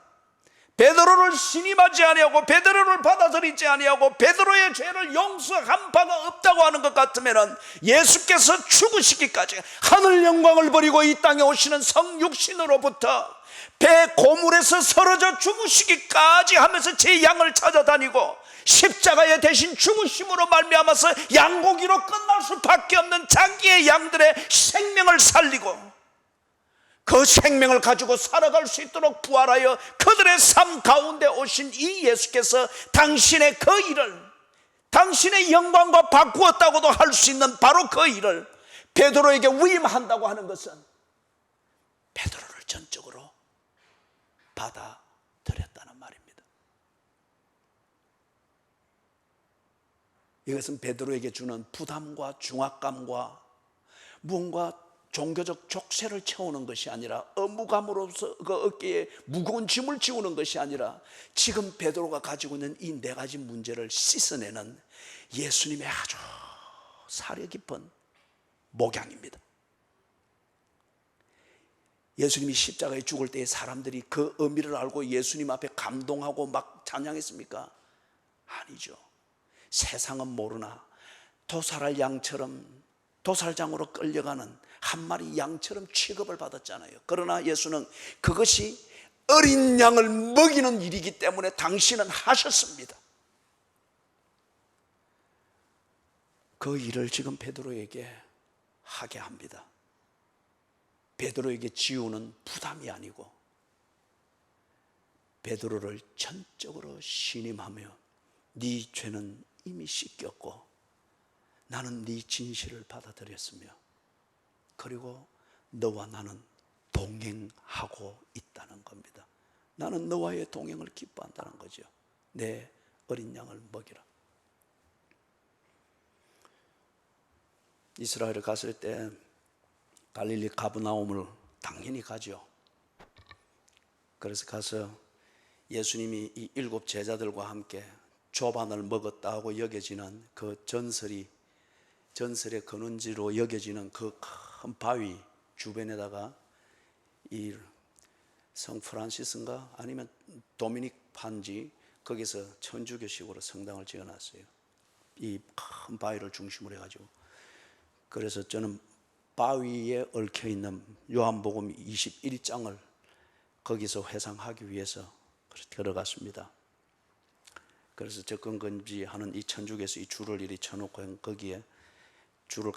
베드로를 신임하지 아니하고 베드로를 받아들이지 아니하고 베드로의 죄를 용서한 바가 없다고 하는 것 같으면 예수께서 죽으시기까지 하늘 영광을 버리고 이 땅에 오시는 성육신으로부터 배 고물에서 쓰러져 죽으시기까지 하면서 제 양을 찾아다니고 십자가에 대신 죽으심으로 말미암아서 양고기로 끝날 수밖에 없는 자기의 양들의 생명을 살리고 그 생명을 가지고 살아갈 수 있도록 부활하여 그들의 삶 가운데 오신 이 예수께서 당신의 그 일을, 당신의 영광과 바꾸었다고도 할 수 있는 바로 그 일을 베드로에게 위임한다고 하는 것은 베드로를 전적으로 받아들였다는 말입니다. 이것은 베드로에게 주는 부담과 중압감과 무언가 종교적 족쇄를 채우는 것이 아니라 의무감으로서 그 어깨에 무거운 짐을 지우는 것이 아니라 지금 베드로가 가지고 있는 이 네 가지 문제를 씻어내는 예수님의 아주 사려 깊은 목양입니다. 예수님이 십자가에 죽을 때에 사람들이 그 의미를 알고 예수님 앞에 감동하고 막 찬양했습니까? 아니죠. 세상은 모르나 도살할 양처럼 도살장으로 끌려가는 한 마리 양처럼 취급을 받았잖아요. 그러나 예수는 그것이 어린 양을 먹이는 일이기 때문에 당신은 하셨습니다. 그 일을 지금 베드로에게 하게 합니다. 베드로에게 지우는 부담이 아니고 베드로를 전적으로 신임하며 네 죄는 이미 씻겼고 나는 네 진실을 받아들였으며 그리고 너와 나는 동행하고 있다는 겁니다. 나는 너와의 동행을 기뻐한다는 거죠. 내 어린 양을 먹이라. 이스라엘에 갔을 때 갈릴리 가브나움을 당연히 가죠. 그래서 가서 예수님이 이 7 제자들과 함께 조반을 먹었다고 여겨지는 그 전설의 근원지로 여겨지는 그 큰 바위 주변에다가 이 성 프란시스인가 아니면 도미닉 판지 거기서 천주교식으로 성당을 지어놨어요. 이 큰 바위를 중심으로 해가지고. 그래서 저는 바위에 얽혀있는 요한복음 21장을 거기서 회상하기 위해서 들어갔습니다. 그래서 접근금지하는 이 천주교에서 이 줄을 이리 쳐놓고 거기에 줄을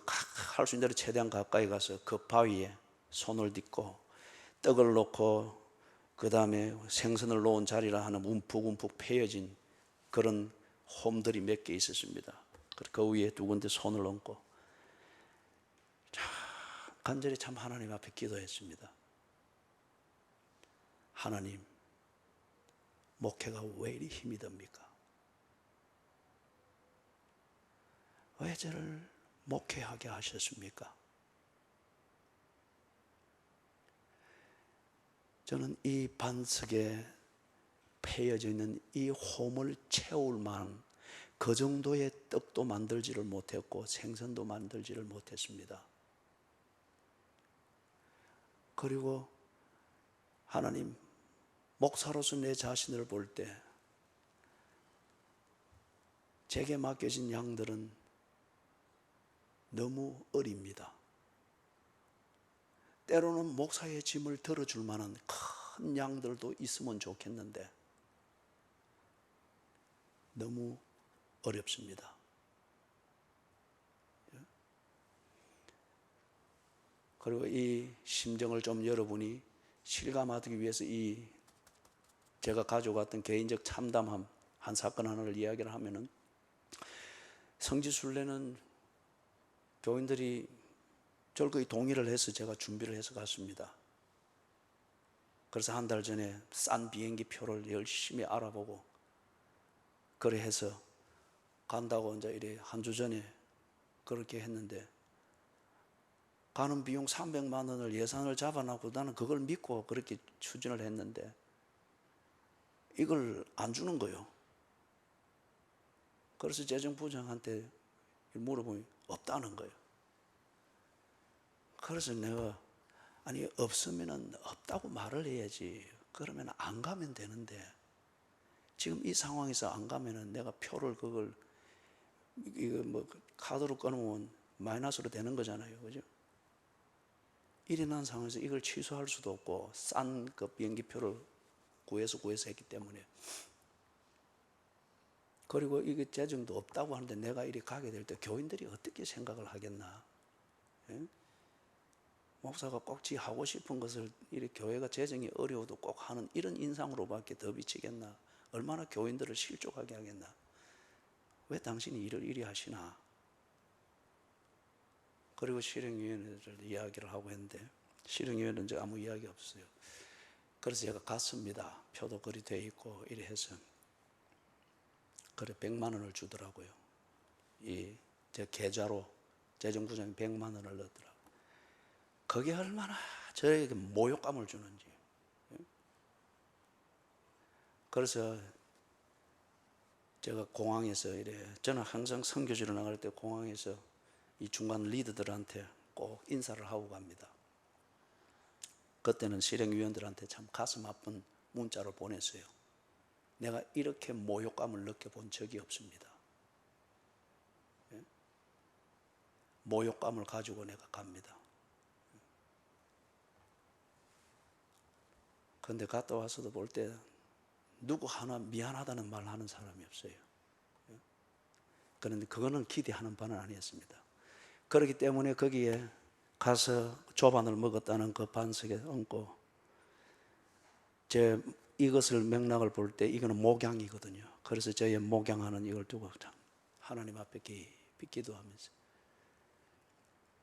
할 수 있는 대로 최대한 가까이 가서 그 바위에 손을 딛고 떡을 놓고 그 다음에 생선을 놓은 자리라 하는 움푹움푹 패여진 그런 홈들이 몇 개 있었습니다. 그 위에 두 군데 손을 얹고 간절히 참 하나님 앞에 기도했습니다. 하나님, 목회가 왜 이리 힘이 듭니까? 왜 저를 목회하게 하셨습니까? 저는 이 반석에 패여져 있는 이 홈을 채울 만한 그 정도의 떡도 만들지를 못했고 생선도 만들지를 못했습니다. 그리고 하나님, 목사로서 내 자신을 볼 때 제게 맡겨진 양들은 너무 어립니다. 때로는 목사의 짐을 들어줄 만한 큰 양들도 있으면 좋겠는데 너무 어렵습니다. 그리고 이 심정을 좀 여러분이 실감하기 위해서 이 제가 가져갔던 개인적 참담함 한 사건 하나를 이야기를 하면은, 성지순례는 교인들이 절거의 동의를 해서 제가 준비를 해서 갔습니다. 그래서 한 달 전에 싼 비행기 표를 열심히 알아보고 그래 해서 간다고 이제 이래 한 주 전에 그렇게 했는데, 가는 비용 300만 원을 예산을 잡아놓고 나는 그걸 믿고 그렇게 추진을 했는데 이걸 안 주는 거예요. 그래서 재정부장한테 물어보니 없다는 거예요. 그래서 내가 아니 없으면 없다고 말을 해야지. 그러면 안 가면 되는데 지금 이 상황에서 안 가면은 내가 표를 그걸 이거 뭐 카드로 끊으면 마이너스로 되는 거잖아요, 그죠? 일이 난 상황에서 이걸 취소할 수도 없고 싼 그 비행기표를 구해서 했기 때문에, 그리고 이게 재정도 없다고 하는데 내가 이리 가게 될 때 교인들이 어떻게 생각을 하겠나? 예? 목사가 꼭 지 하고 싶은 것을 이리 교회가 재정이 어려워도 꼭 하는 이런 인상으로밖에 더 비치겠나? 얼마나 교인들을 실족하게 하겠나? 왜 당신이 일을 이리 하시나? 그리고 실행위원회를 이야기를 하고 했는데 실행위원회는 이제 아무 이야기 없어요. 그래서 제가 갔습니다. 표도 그리 돼 있고 이래 해서 그래 100만 원을 주더라고요. 이 제 계좌로 재정부장이 100만 원을 넣더라고요. 그게 얼마나 저에게 모욕감을 주는지. 그래서 제가 공항에서 이래, 저는 항상 선교지를 나갈 때 공항에서 이 중간 리더들한테 꼭 인사를 하고 갑니다. 그때는 실행위원들한테 참 가슴 아픈 문자를 보냈어요. 내가 이렇게 모욕감을 느껴본 적이 없습니다. 모욕감을 가지고 내가 갑니다. 그런데 갔다 와서도 볼 때 누구 하나 미안하다는 말 하는 사람이 없어요. 그런데 그거는 기대하는 바는 아니었습니다. 그렇기 때문에 거기에 가서 조반을 먹었다는 그 반석에 얹고, 제 이것을 맥락을 볼 때 이거는 목양이거든요. 그래서 저의 목양하는 이걸 두고 참 하나님 앞에 깊이 기도하면서,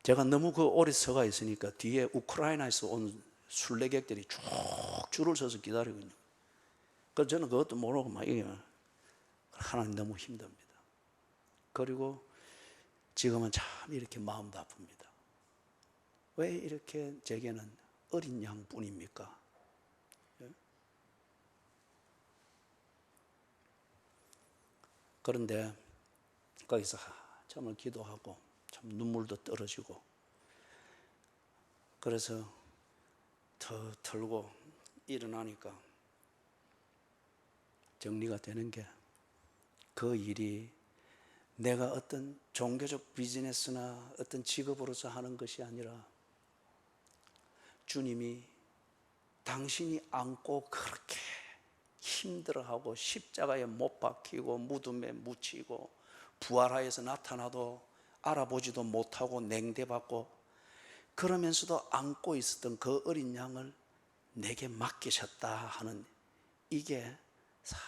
제가 너무 그 오래 서가 있으니까 뒤에 우크라이나에서 온 순례객들이 쭉 줄을 서서 기다리고 있는 거예요. 그래서 저는 그것도 모르고 막 이게 하나님 너무 힘듭니다. 그리고 지금은 참 이렇게 마음도 아픕니다. 왜 이렇게 제게는 어린 양뿐입니까? 그런데 거기서 참을 기도하고 참 눈물도 떨어지고, 그래서 더 털고 일어나니까 정리가 되는 게, 그 일이 내가 어떤 종교적 비즈니스나 어떤 직업으로서 하는 것이 아니라 주님이 당신이 안고 그렇게 힘들어하고 십자가에 못 박히고 무덤에 묻히고 부활하여서 나타나도 알아보지도 못하고 냉대받고 그러면서도 안고 있었던 그 어린 양을 내게 맡기셨다 하는, 이게 싹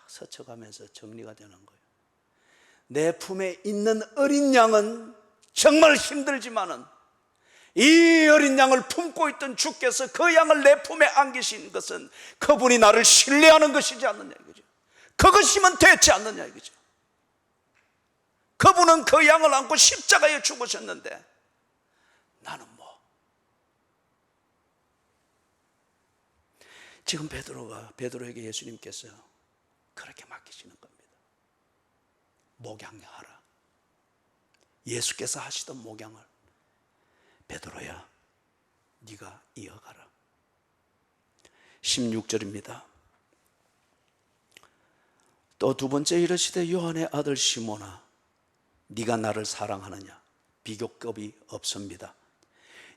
스쳐가면서 정리가 되는 거예요. 내 품에 있는 어린 양은 정말 힘들지만은 이 어린 양을 품고 있던 주께서 그 양을 내 품에 안기신 것은 그분이 나를 신뢰하는 것이지 않느냐 이거죠. 그것이면 되지 않느냐 이거죠. 그분은 그 양을 안고 십자가에 죽으셨는데 나는 뭐. 지금 베드로에게 예수님께서 그렇게 맡기시는 겁니다. 목양하라. 예수께서 하시던 목양을 베드로야 네가 이어가라. 16절입니다. 또 두 번째 이르시되 요한의 아들 시몬아 네가 나를 사랑하느냐? 비교급이 없습니다.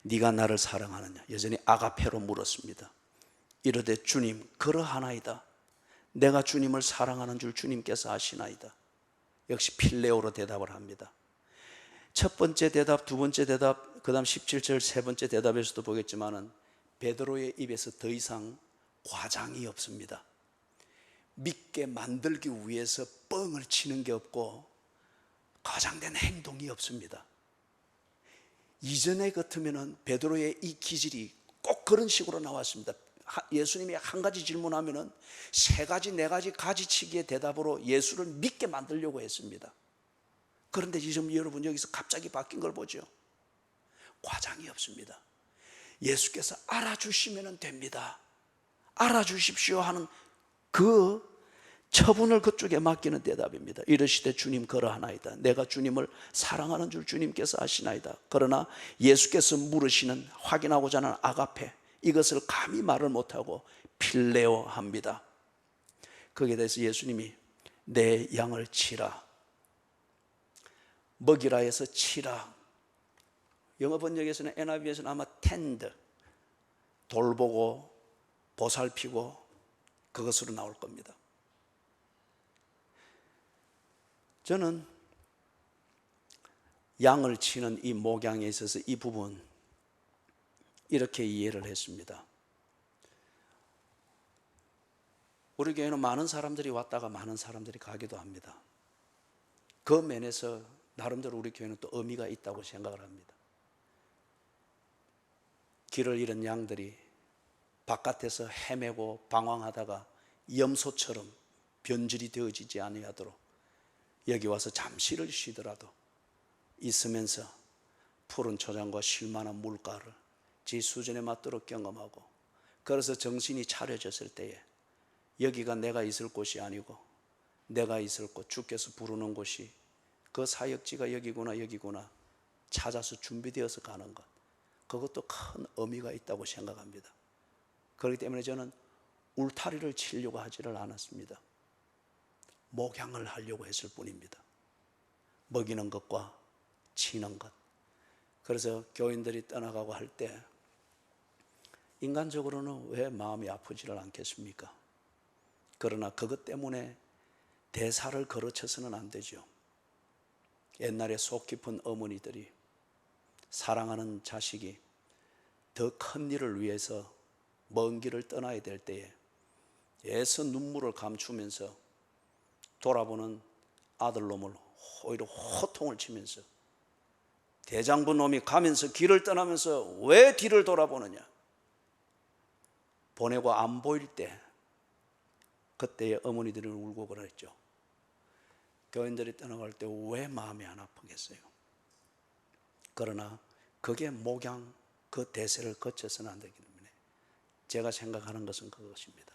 네가 나를 사랑하느냐? 여전히 아가페로 물었습니다. 이르되 주님 그러하나이다. 내가 주님을 사랑하는 줄 주님께서 아시나이다. 역시 필레오로 대답을 합니다. 첫 번째 대답, 두 번째 대답, 그 다음 17절 세 번째 대답에서도 보겠지만은 베드로의 입에서 더 이상 과장이 없습니다. 믿게 만들기 위해서 뻥을 치는 게 없고 과장된 행동이 없습니다. 이전에 같으면은 베드로의 이 기질이 꼭 그런 식으로 나왔습니다. 예수님이 한 가지 질문하면은 세 가지, 네 가지 가지치기의 대답으로 예수를 믿게 만들려고 했습니다. 그런데 지금 여러분 여기서 갑자기 바뀐 걸 보죠. 과장이 없습니다. 예수께서 알아주시면 됩니다. 알아주십시오 하는 그 처분을 그쪽에 맡기는 대답입니다. 이르시되 주님 그러하나이다. 내가 주님을 사랑하는 줄 주님께서 아시나이다. 그러나 예수께서 물으시는, 확인하고자 하는 아가페, 이것을 감히 말을 못하고 필레오 합니다. 거기에 대해서 예수님이 내 양을 치라, 먹이라 해서 치라. 영어 번역에서는, NIV에서는 아마 tend, 돌보고 보살피고 그것으로 나올 겁니다. 저는 양을 치는 이 목양에 있어서 이 부분 이렇게 이해를 했습니다. 우리 교회는 많은 사람들이 왔다가 많은 사람들이 가기도 합니다. 그 면에서 나름대로 우리 교회는 또 의미가 있다고 생각을 합니다. 길을 잃은 양들이 바깥에서 헤매고 방황하다가 염소처럼 변질이 되어지지 아니하도록 여기 와서 잠시를 쉬더라도 있으면서 푸른 초장과 쉴만한 물가를 지 수준에 맞도록 경험하고, 그래서 정신이 차려졌을 때에 여기가 내가 있을 곳이 아니고 내가 있을 곳, 주께서 부르는 곳이 그 사역지가 여기구나 여기구나 찾아서 준비되어서 가는 것, 그것도 큰 의미가 있다고 생각합니다. 그렇기 때문에 저는 울타리를 치려고 하지를 않았습니다. 목양을 하려고 했을 뿐입니다. 먹이는 것과 치는 것. 그래서 교인들이 떠나가고 할 때 인간적으로는 왜 마음이 아프지를 않겠습니까? 그러나 그것 때문에 대사를 걸어쳐서는 안 되죠. 옛날에 속 깊은 어머니들이 사랑하는 자식이 더 큰 일을 위해서 먼 길을 떠나야 될 때에 애써 눈물을 감추면서 돌아보는 아들놈을 오히려 호통을 치면서, 대장부 놈이 가면서 길을 떠나면서 왜 뒤를 돌아보느냐, 보내고 안 보일 때 그때의 어머니들은 울고 그랬죠. 교인들이 떠나갈 때 왜 마음이 안 아프겠어요? 그러나 그게 목양, 그 대세를 거쳐서는 안 되기 때문에 제가 생각하는 것은 그것입니다.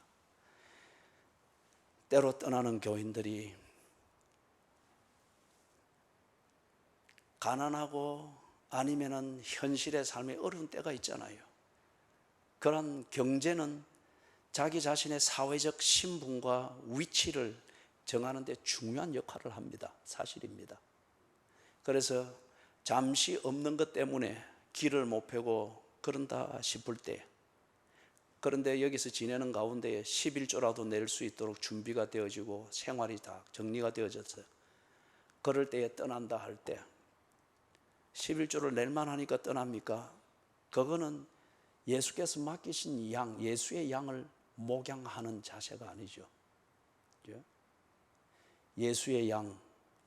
때로 떠나는 교인들이 가난하고 아니면은 현실의 삶에 어려운 때가 있잖아요. 그런 경제는 자기 자신의 사회적 신분과 위치를 정하는 데 중요한 역할을 합니다. 사실입니다. 그래서 잠시 없는 것 때문에 길을 못 펴고 그런다 싶을 때, 그런데 여기서 지내는 가운데 11조라도 낼 수 있도록 준비가 되어지고 생활이 다 정리가 되어져서 그럴 때에 떠난다 할 때 11조를 낼 만하니까 떠납니까? 그거는 예수께서 맡기신 양, 예수의 양을 목양하는 자세가 아니죠. 예수의 양,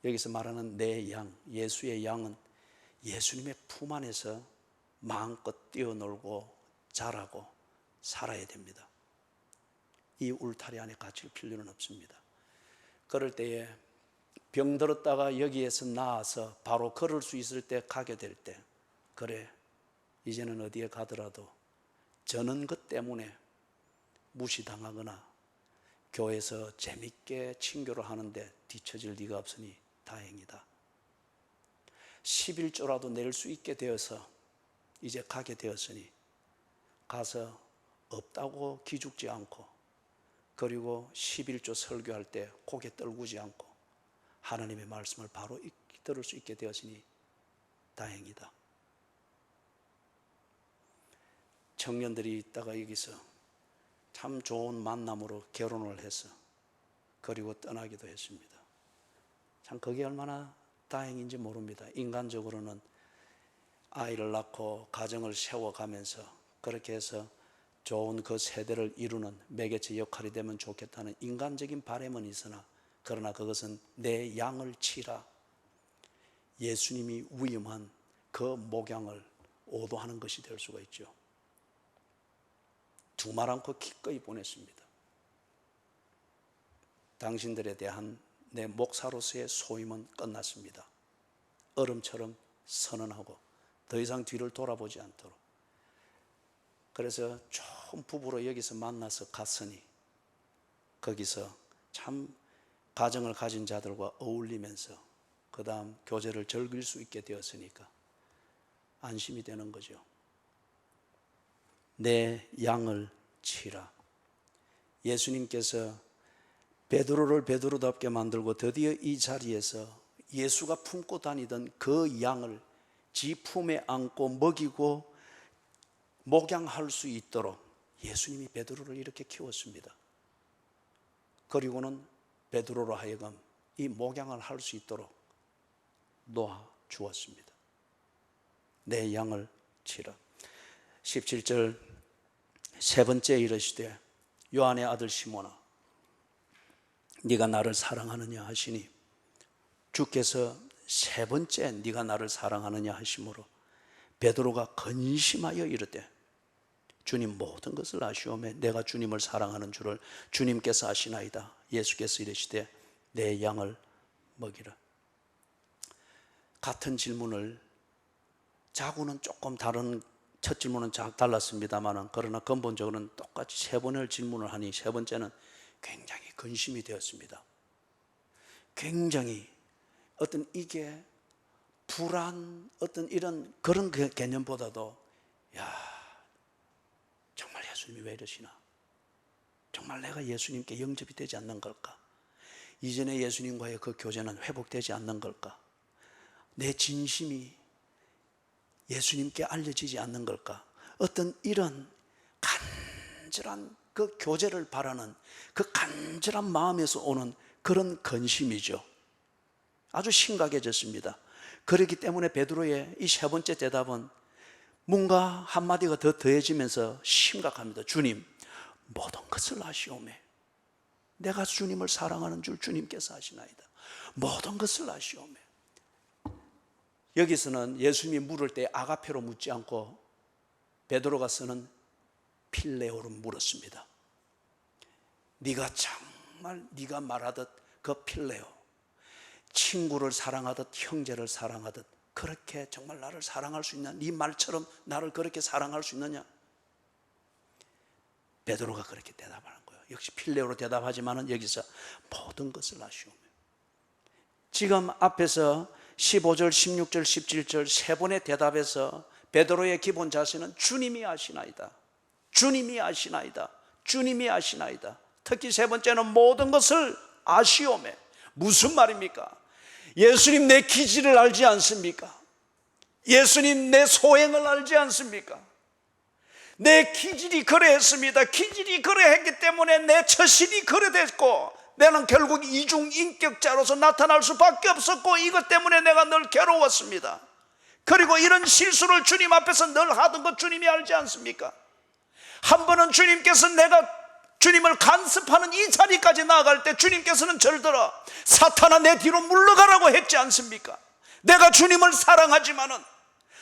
여기서 말하는 내 양, 예수의 양은 예수님의 품 안에서 마음껏 뛰어놀고 자라고 살아야 됩니다. 이 울타리 안에 갇힐 필요는 없습니다. 그럴 때에 병들었다가 여기에서 나아서 바로 걸을 수 있을 때 가게 될 때, 그래 이제는 어디에 가더라도 저는 것 때문에 무시당하거나 교회에서 재밌게 친교를 하는데 뒤처질 리가 없으니 다행이다. 11조라도 낼 수 있게 되어서 이제 가게 되었으니 가서 없다고 기죽지 않고, 그리고 11조 설교할 때 고개 떨구지 않고 하나님의 말씀을 바로 들을 수 있게 되었으니 다행이다. 청년들이 있다가 여기서 참 좋은 만남으로 결혼을 해서 그리고 떠나기도 했습니다. 참 그게 얼마나 다행인지 모릅니다. 인간적으로는 아이를 낳고 가정을 세워가면서 그렇게 해서 좋은 그 세대를 이루는 매개체 역할이 되면 좋겠다는 인간적인 바람은 있으나, 그러나 그것은 내 양을 치라, 예수님이 위임한 그 목양을 오도하는 것이 될 수가 있죠. 두말 않고 기꺼이 보냈습니다. 당신들에 대한 내 목사로서의 소임은 끝났습니다. 얼음처럼 선언하고 더 이상 뒤를 돌아보지 않도록. 그래서 좋은 부부로 여기서 만나서 갔으니 거기서 참 가정을 가진 자들과 어울리면서 그 다음 교제를 즐길 수 있게 되었으니까 안심이 되는 거죠. 내 양을 치라. 예수님께서 베드로를 베드로답게 만들고 드디어 이 자리에서 예수가 품고 다니던 그 양을 지 품에 안고 먹이고 목양할 수 있도록 예수님이 베드로를 이렇게 키웠습니다. 그리고는 베드로로 하여금 이 목양을 할 수 있도록 놓아 주었습니다. 내 양을 치라. 17절 세 번째 이르시되 요한의 아들 시몬아, 네가 나를 사랑하느냐 하시니, 주께서 세 번째 네가 나를 사랑하느냐 하심으로 베드로가 근심하여 이르되 주님 모든 것을 아시오매 내가 주님을 사랑하는 줄을 주님께서 아시나이다. 예수께서 이르시되 내 양을 먹이라. 같은 질문을, 자구는 조금 다른, 첫 질문은 달랐습니다만 그러나 근본적으로는 똑같이 세 번을 질문을 하니 세 번째는 굉장히 근심이 되었습니다. 굉장히 어떤 이게 불안, 어떤 이런 그런 개념보다도 정말 예수님이 왜 이러시나? 정말 내가 예수님께 영접이 되지 않는 걸까? 이전에 예수님과의 그 교제는 회복되지 않는 걸까? 내 진심이 예수님께 알려지지 않는 걸까? 어떤 이런 간절한 그 교제를 바라는 그 간절한 마음에서 오는 그런 근심이죠. 아주 심각해졌습니다. 그렇기 때문에 베드로의 이 세 번째 대답은 뭔가 한마디가 더 더해지면서 심각합니다. 주님, 모든 것을 아시오매 내가 주님을 사랑하는 줄 주님께서 아시나이다. 모든 것을 아시오매. 여기서는 예수님이 물을 때 아가페로 묻지 않고 베드로가 쓰는 필레오로 물었습니다. 네가 정말 네가 말하듯 그 필레오, 친구를 사랑하듯 형제를 사랑하듯 그렇게 정말 나를 사랑할 수 있냐? 네 말처럼 나를 그렇게 사랑할 수 있느냐? 베드로가 그렇게 대답하는 거예요. 역시 필레오로 대답하지만 여기서 모든 것을 아시오며. 지금 앞에서 15절, 16절, 17절 세 번의 대답에서 베드로의 기본 자세는 주님이 아시나이다. 주님이 아시나이다. 주님이 아시나이다. 특히 세 번째는 모든 것을 아시오매. 무슨 말입니까? 예수님 내 기질을 알지 않습니까? 예수님 내 소행을 알지 않습니까? 내 기질이 그래했습니다. 기질이 그래했기 때문에 내 처신이 그래됐고 나는 결국 이중인격자로서 나타날 수밖에 없었고 이것 때문에 내가 늘 괴로웠습니다. 그리고 이런 실수를 주님 앞에서 늘 하던 것 주님이 알지 않습니까? 한 번은 주님께서 내가 주님을 간섭하는 이 자리까지 나아갈 때 주님께서는 저를 들어 사탄아 내 뒤로 물러가라고 했지 않습니까? 내가 주님을 사랑하지만은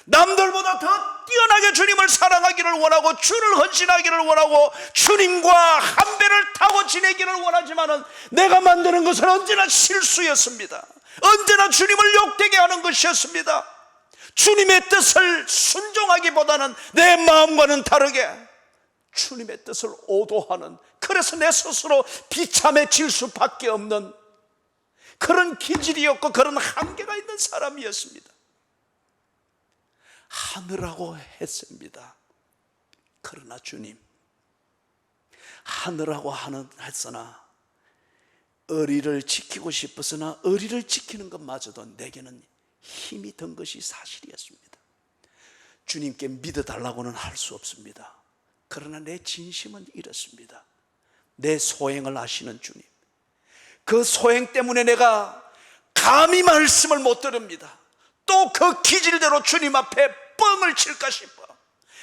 남들보다 더 뛰어나게 주님을 사랑하기를 원하고 주를 헌신하기를 원하고 주님과 한 배를 타고 지내기를 원하지만은 내가 만드는 것은 언제나 실수였습니다. 언제나 주님을 욕되게 하는 것이었습니다. 주님의 뜻을 순종하기보다는 내 마음과는 다르게 주님의 뜻을 오도하는, 그래서 내 스스로 비참해질 수밖에 없는 그런 기질이었고 그런 한계가 있는 사람이었습니다. 하느라고 했습니다. 그러나 주님, 하느라고 했으나 의리를 지키고 싶었으나 의리를 지키는 것마저도 내게는 힘이 든 것이 사실이었습니다. 주님께 믿어달라고는 할 수 없습니다. 그러나 내 진심은 이렇습니다. 내 소행을 아시는 주님, 그 소행 때문에 내가 감히 말씀을 못 들읍니다. 또 그 기질대로 주님 앞에 뻥을 칠까 싶어.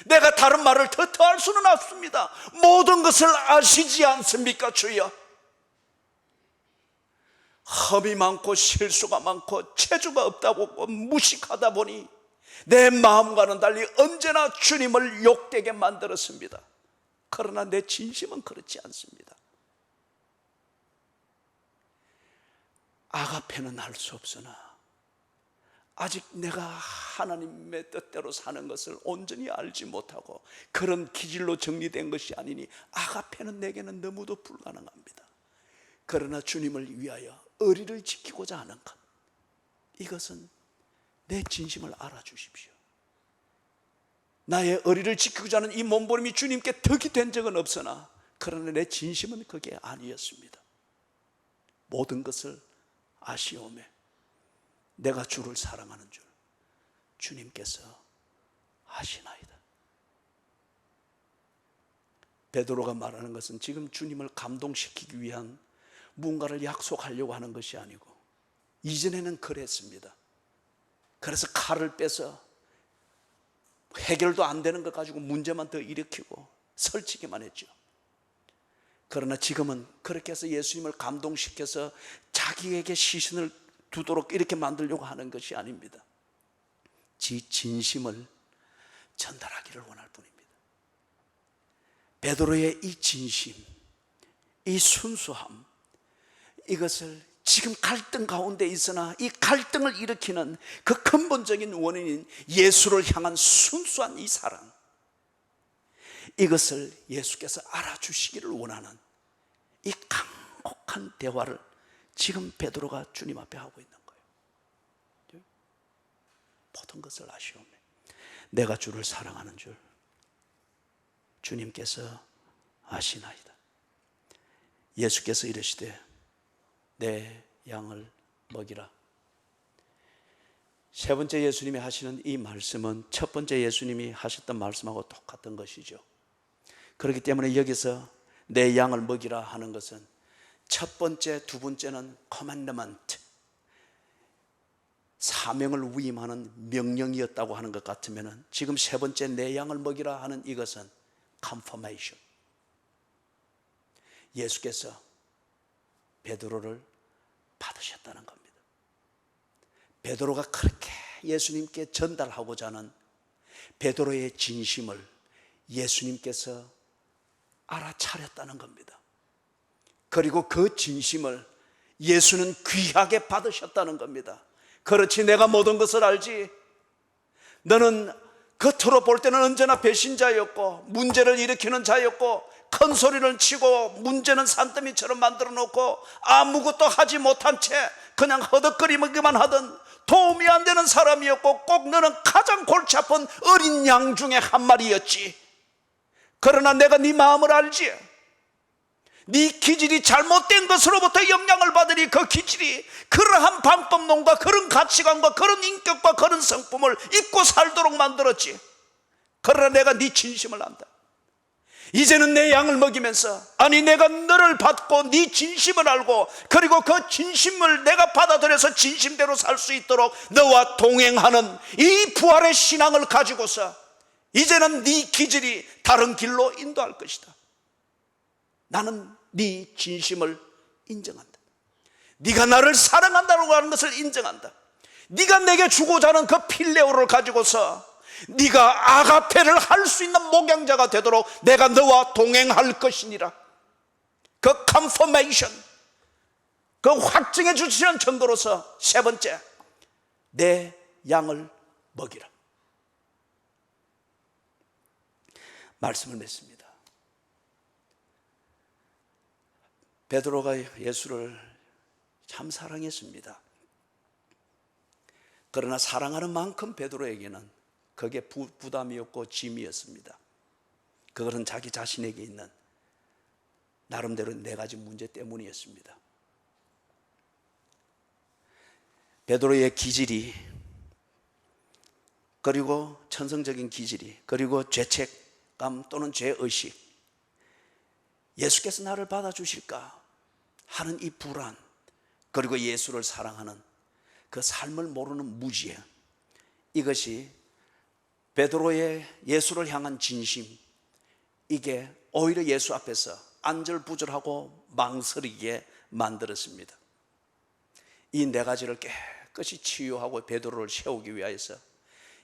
내가 다른 말을 더 할 수는 없습니다. 모든 것을 아시지 않습니까 주여? 험이 많고 실수가 많고 체주가 없다고 무식하다 보니 내 마음과는 달리 언제나 주님을 욕되게 만들었습니다. 그러나 내 진심은 그렇지 않습니다. 아가페는 할 수 없으나 아직 내가 하나님의 뜻대로 사는 것을 온전히 알지 못하고 그런 기질로 정리된 것이 아니니 아가페는 내게는 너무도 불가능합니다. 그러나 주님을 위하여 의리를 지키고자 하는 것, 이것은 내 진심을 알아주십시오. 나의 의리를 지키고자 하는 이 몸부림이 주님께 덕이 된 적은 없으나 그러나 내 진심은 그게 아니었습니다. 모든 것을 아시오매 내가 주를 사랑하는 줄 주님께서 아시나이다. 베드로가 말하는 것은 지금 주님을 감동시키기 위한 무언가를 약속하려고 하는 것이 아니고 이전에는 그랬습니다. 그래서 칼을 빼서 해결도 안 되는 것 가지고 문제만 더 일으키고 설치기만 했죠. 그러나 지금은 그렇게 해서 예수님을 감동시켜서 자기에게 시선을 두도록 이렇게 만들려고 하는 것이 아닙니다. 지 진심을 전달하기를 원할 뿐입니다. 베드로의 이 진심, 이 순수함, 이것을 지금 갈등 가운데 있으나 이 갈등을 일으키는 그 근본적인 원인인 예수를 향한 순수한 이 사랑, 이것을 예수께서 알아주시기를 원하는 이 간곡한 대화를 지금 베드로가 주님 앞에 하고 있는 거예요. 모든 것을 아시오매 내가 주를 사랑하는 줄 주님께서 아시나이다. 예수께서 이르시되 내 양을 먹이라. 세 번째 예수님이 하시는 이 말씀은 첫 번째 예수님이 하셨던 말씀하고 똑같은 것이죠. 그렇기 때문에 여기서 내 양을 먹이라 하는 것은 첫 번째, 두 번째는 commandment, 사명을 위임하는 명령이었다고 하는 것 같으면 지금 세 번째 내 양을 먹이라 하는 이것은 confirmation. 예수께서 베드로를 받으셨다는 겁니다. 베드로가 그렇게 예수님께 전달하고자 하는 베드로의 진심을 예수님께서 알아차렸다는 겁니다. 그리고 그 진심을 예수는 귀하게 받으셨다는 겁니다. 그렇지, 내가 모든 것을 알지. 너는 겉으로 볼 때는 언제나 배신자였고 문제를 일으키는 자였고 큰 소리를 치고 문제는 산더미처럼 만들어 놓고 아무것도 하지 못한 채 그냥 허덕거리기만 하던 도움이 안 되는 사람이었고 꼭 너는 가장 골치 아픈 어린 양 중에 한 마리였지. 그러나 내가 네 마음을 알지. 네 기질이 잘못된 것으로부터 영향을 받으니 그 기질이 그러한 방법론과 그런 가치관과 그런 인격과 그런 성품을 입고 살도록 만들었지. 그러나 내가 네 진심을 안다. 이제는 내 양을 먹이면서, 아니 내가 너를 받고 네 진심을 알고 그리고 그 진심을 내가 받아들여서 진심대로 살 수 있도록 너와 동행하는 이 부활의 신앙을 가지고서 이제는 네 기질이 다른 길로 인도할 것이다. 나는 네 진심을 인정한다. 네가 나를 사랑한다고 하는 것을 인정한다. 네가 내게 주고자 하는 그 필레오를 가지고서 네가 아가페를 할 수 있는 목양자가 되도록 내가 너와 동행할 것이니라. 그 컨퍼메이션, 그 확증해 주시는 증거로서 세 번째, 내 양을 먹이라 말씀을 맺습니다. 베드로가 예수를 참 사랑했습니다. 그러나 사랑하는 만큼 베드로에게는 그게 부담이었고 짐이었습니다. 그것은 자기 자신에게 있는 나름대로 네 가지 문제 때문이었습니다. 베드로의 기질이, 그리고 천성적인 기질이, 그리고 죄책, 또는 죄의식, 예수께서 나를 받아주실까 하는 이 불안, 그리고 예수를 사랑하는 그 삶을 모르는 무지해, 이것이 베드로의 예수를 향한 진심, 이게 오히려 예수 앞에서 안절부절하고 망설이게 만들었습니다. 이 네 가지를 깨끗이 치유하고 베드로를 세우기 위하여서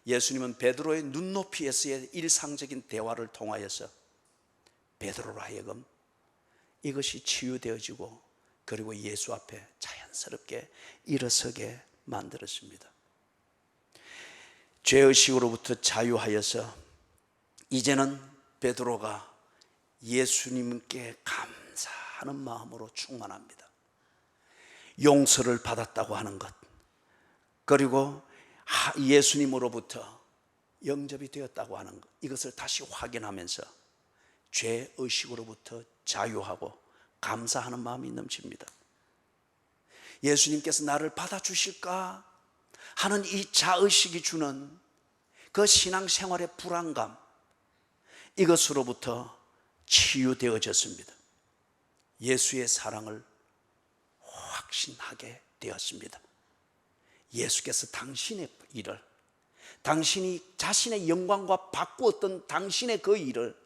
예수님은 베드로의 눈높이에서의 일상적인 대화를 통하여서 베드로로 하여금 이것이 치유되어지고 그리고 예수 앞에 자연스럽게 일어서게 만들었습니다. 죄의식으로부터 자유하여서 이제는 베드로가 예수님께 감사하는 마음으로 충만합니다. 용서를 받았다고 하는 것, 그리고 예수님으로부터 영접이 되었다고 하는 것, 이것을 다시 확인하면서 죄의식으로부터 자유하고 감사하는 마음이 넘칩니다. 예수님께서 나를 받아주실까 하는 이 자의식이 주는 그 신앙생활의 불안감, 이것으로부터 치유되어졌습니다. 예수의 사랑을 확신하게 되었습니다. 예수께서 당신의 일을, 당신이 자신의 영광과 바꾸었던 당신의 그 일을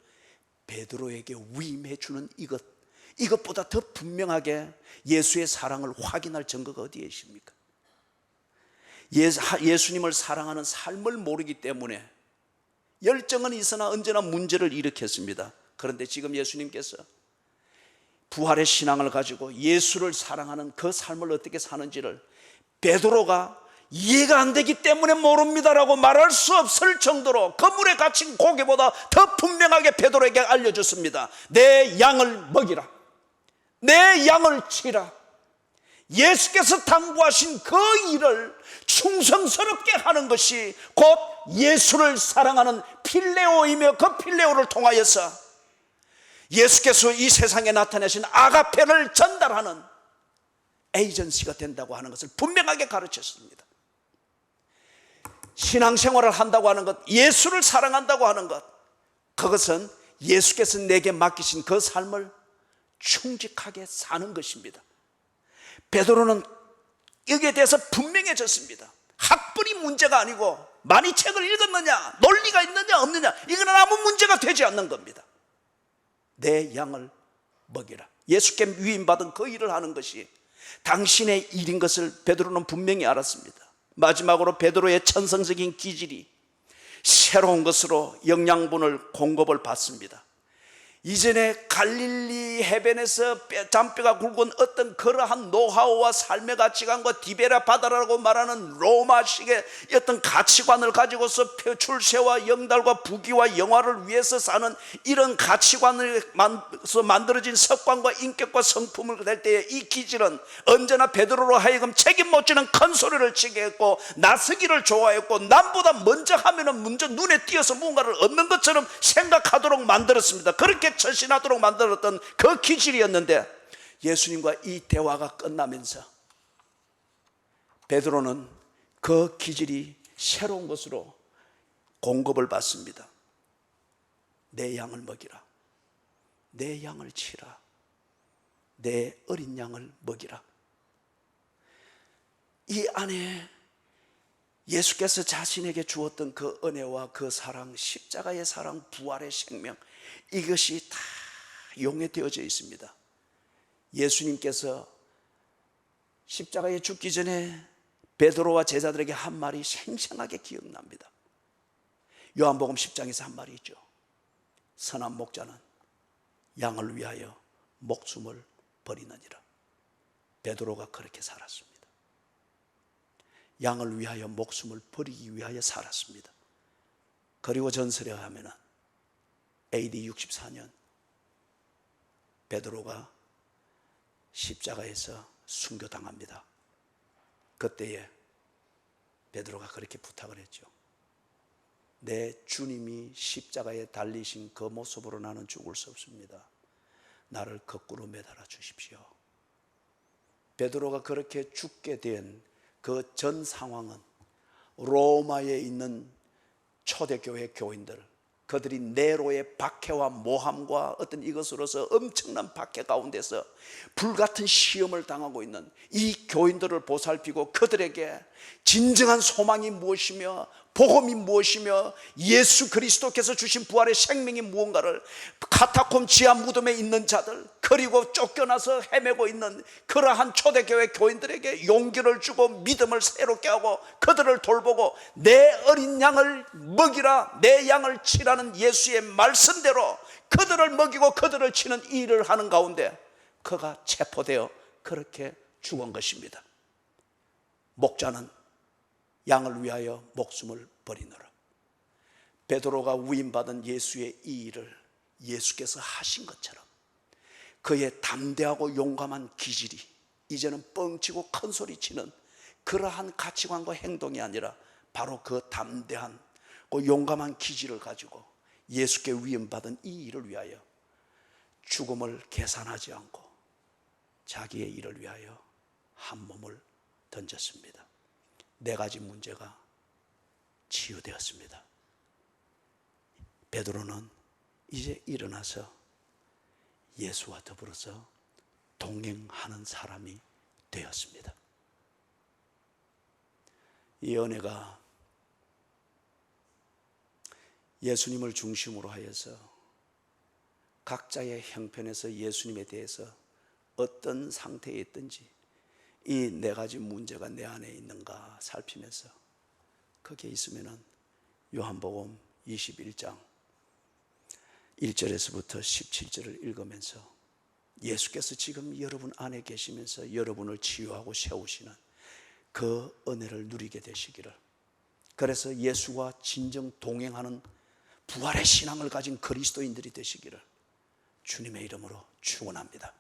베드로에게 위임해 주는 이것보다 더 분명하게 예수의 사랑을 확인할 증거가 어디에 있습니까? 예수님을 사랑하는 삶을 모르기 때문에 열정은 있으나 언제나 문제를 일으켰습니다. 그런데 지금 예수님께서 부활의 신앙을 가지고 예수를 사랑하는 그 삶을 어떻게 사는지를 베드로가 이해가 안 되기 때문에 모릅니다라고 말할 수 없을 정도로 그물에 갇힌 고기보다 더 분명하게 베드로에게 알려줬습니다. 내 양을 먹이라, 내 양을 치라. 예수께서 당부하신 그 일을 충성스럽게 하는 것이 곧 예수를 사랑하는 필레오이며 그 필레오를 통하여서 예수께서 이 세상에 나타내신 아가페를 전달하는 에이전시가 된다고 하는 것을 분명하게 가르쳤습니다. 신앙생활을 한다고 하는 것, 예수를 사랑한다고 하는 것, 그것은 예수께서 내게 맡기신 그 삶을 충직하게 사는 것입니다. 베드로는 여기에 대해서 분명해졌습니다. 학벌이 문제가 아니고 많이 책을 읽었느냐, 논리가 있느냐 없느냐, 이거는 아무 문제가 되지 않는 겁니다. 내 양을 먹이라. 예수께 위임받은 그 일을 하는 것이 당신의 일인 것을 베드로는 분명히 알았습니다. 마지막으로 베드로의 천성적인 기질이 새로운 것으로 영양분을 공급을 받습니다. 이전에 갈릴리 해변에서 잔뼈가 굵은 어떤 그러한 노하우와 삶의 가치관과 디베라 바다라고 말하는 로마식의 어떤 가치관을 가지고서 출세와 영달과 부귀와 영화를 위해서 사는 이런 가치관을 만들어진 습관과 인격과 성품을 될 때에 이 기질은 언제나 베드로로 하여금 책임 못 지는 큰 소리를 치게 했고 나서기를 좋아했고 남보다 먼저 하면은 먼저 눈에 띄어서 무언가를 얻는 것처럼 생각하도록 만들었습니다. 그렇게 처신하도록 만들었던 그 기질이었는데 예수님과 이 대화가 끝나면서 베드로는 그 기질이 새로운 것으로 공급을 받습니다. 내 양을 먹이라, 내 양을 치라, 내 어린 양을 먹이라. 이 안에 예수께서 자신에게 주었던 그 은혜와 그 사랑, 십자가의 사랑, 부활의 생명, 이것이 다 용해되어져 있습니다. 예수님께서 십자가에 죽기 전에 베드로와 제자들에게 한 말이 생생하게 기억납니다. 요한복음 10장에서 한 말이 있죠. 선한 목자는 양을 위하여 목숨을 버리느니라. 베드로가 그렇게 살았습니다. 양을 위하여 목숨을 버리기 위하여 살았습니다. 그리고 전설에 의하면 AD 64년 베드로가 십자가에서 순교당합니다. 그때에 베드로가 그렇게 부탁을 했죠. 내 주님이 십자가에 달리신 그 모습으로 나는 죽을 수 없습니다. 나를 거꾸로 매달아 주십시오. 베드로가 그렇게 죽게 된 그 전 상황은 로마에 있는 초대교회 교인들, 그들이 네로의 박해와 모함과 어떤 이것으로서 엄청난 박해 가운데서 불같은 시험을 당하고 있는 이 교인들을 보살피고 그들에게 진정한 소망이 무엇이며 복음이 무엇이며 예수 그리스도께서 주신 부활의 생명이 무언가를 카타콤 지하 무덤에 있는 자들, 그리고 쫓겨나서 헤매고 있는 그러한 초대교회 교인들에게 용기를 주고 믿음을 새롭게 하고 그들을 돌보고 내 어린 양을 먹이라, 내 양을 치라는 예수의 말씀대로 그들을 먹이고 그들을 치는 일을 하는 가운데 그가 체포되어 그렇게 죽은 것입니다. 목자는 양을 위하여 목숨을 버리노라. 베드로가 위임받은 예수의 이 일을 예수께서 하신 것처럼 그의 담대하고 용감한 기질이 이제는 뻥치고 큰소리치는 그러한 가치관과 행동이 아니라 바로 그 담대한 그 용감한 기질을 가지고 예수께 위임받은 이 일을 위하여 죽음을 계산하지 않고 자기의 일을 위하여 한 몸을 던졌습니다. 네 가지 문제가 치유되었습니다. 베드로는 이제 일어나서 예수와 더불어서 동행하는 사람이 되었습니다. 이 은혜가 예수님을 중심으로 하여서 각자의 형편에서 예수님에 대해서 어떤 상태에 있든지 이 네 가지 문제가 내 안에 있는가 살피면서 거기에 있으면은 요한복음 21장 1절에서부터 17절을 읽으면서 예수께서 지금 여러분 안에 계시면서 여러분을 치유하고 세우시는 그 은혜를 누리게 되시기를, 그래서 예수와 진정 동행하는 부활의 신앙을 가진 그리스도인들이 되시기를 주님의 이름으로 축원합니다.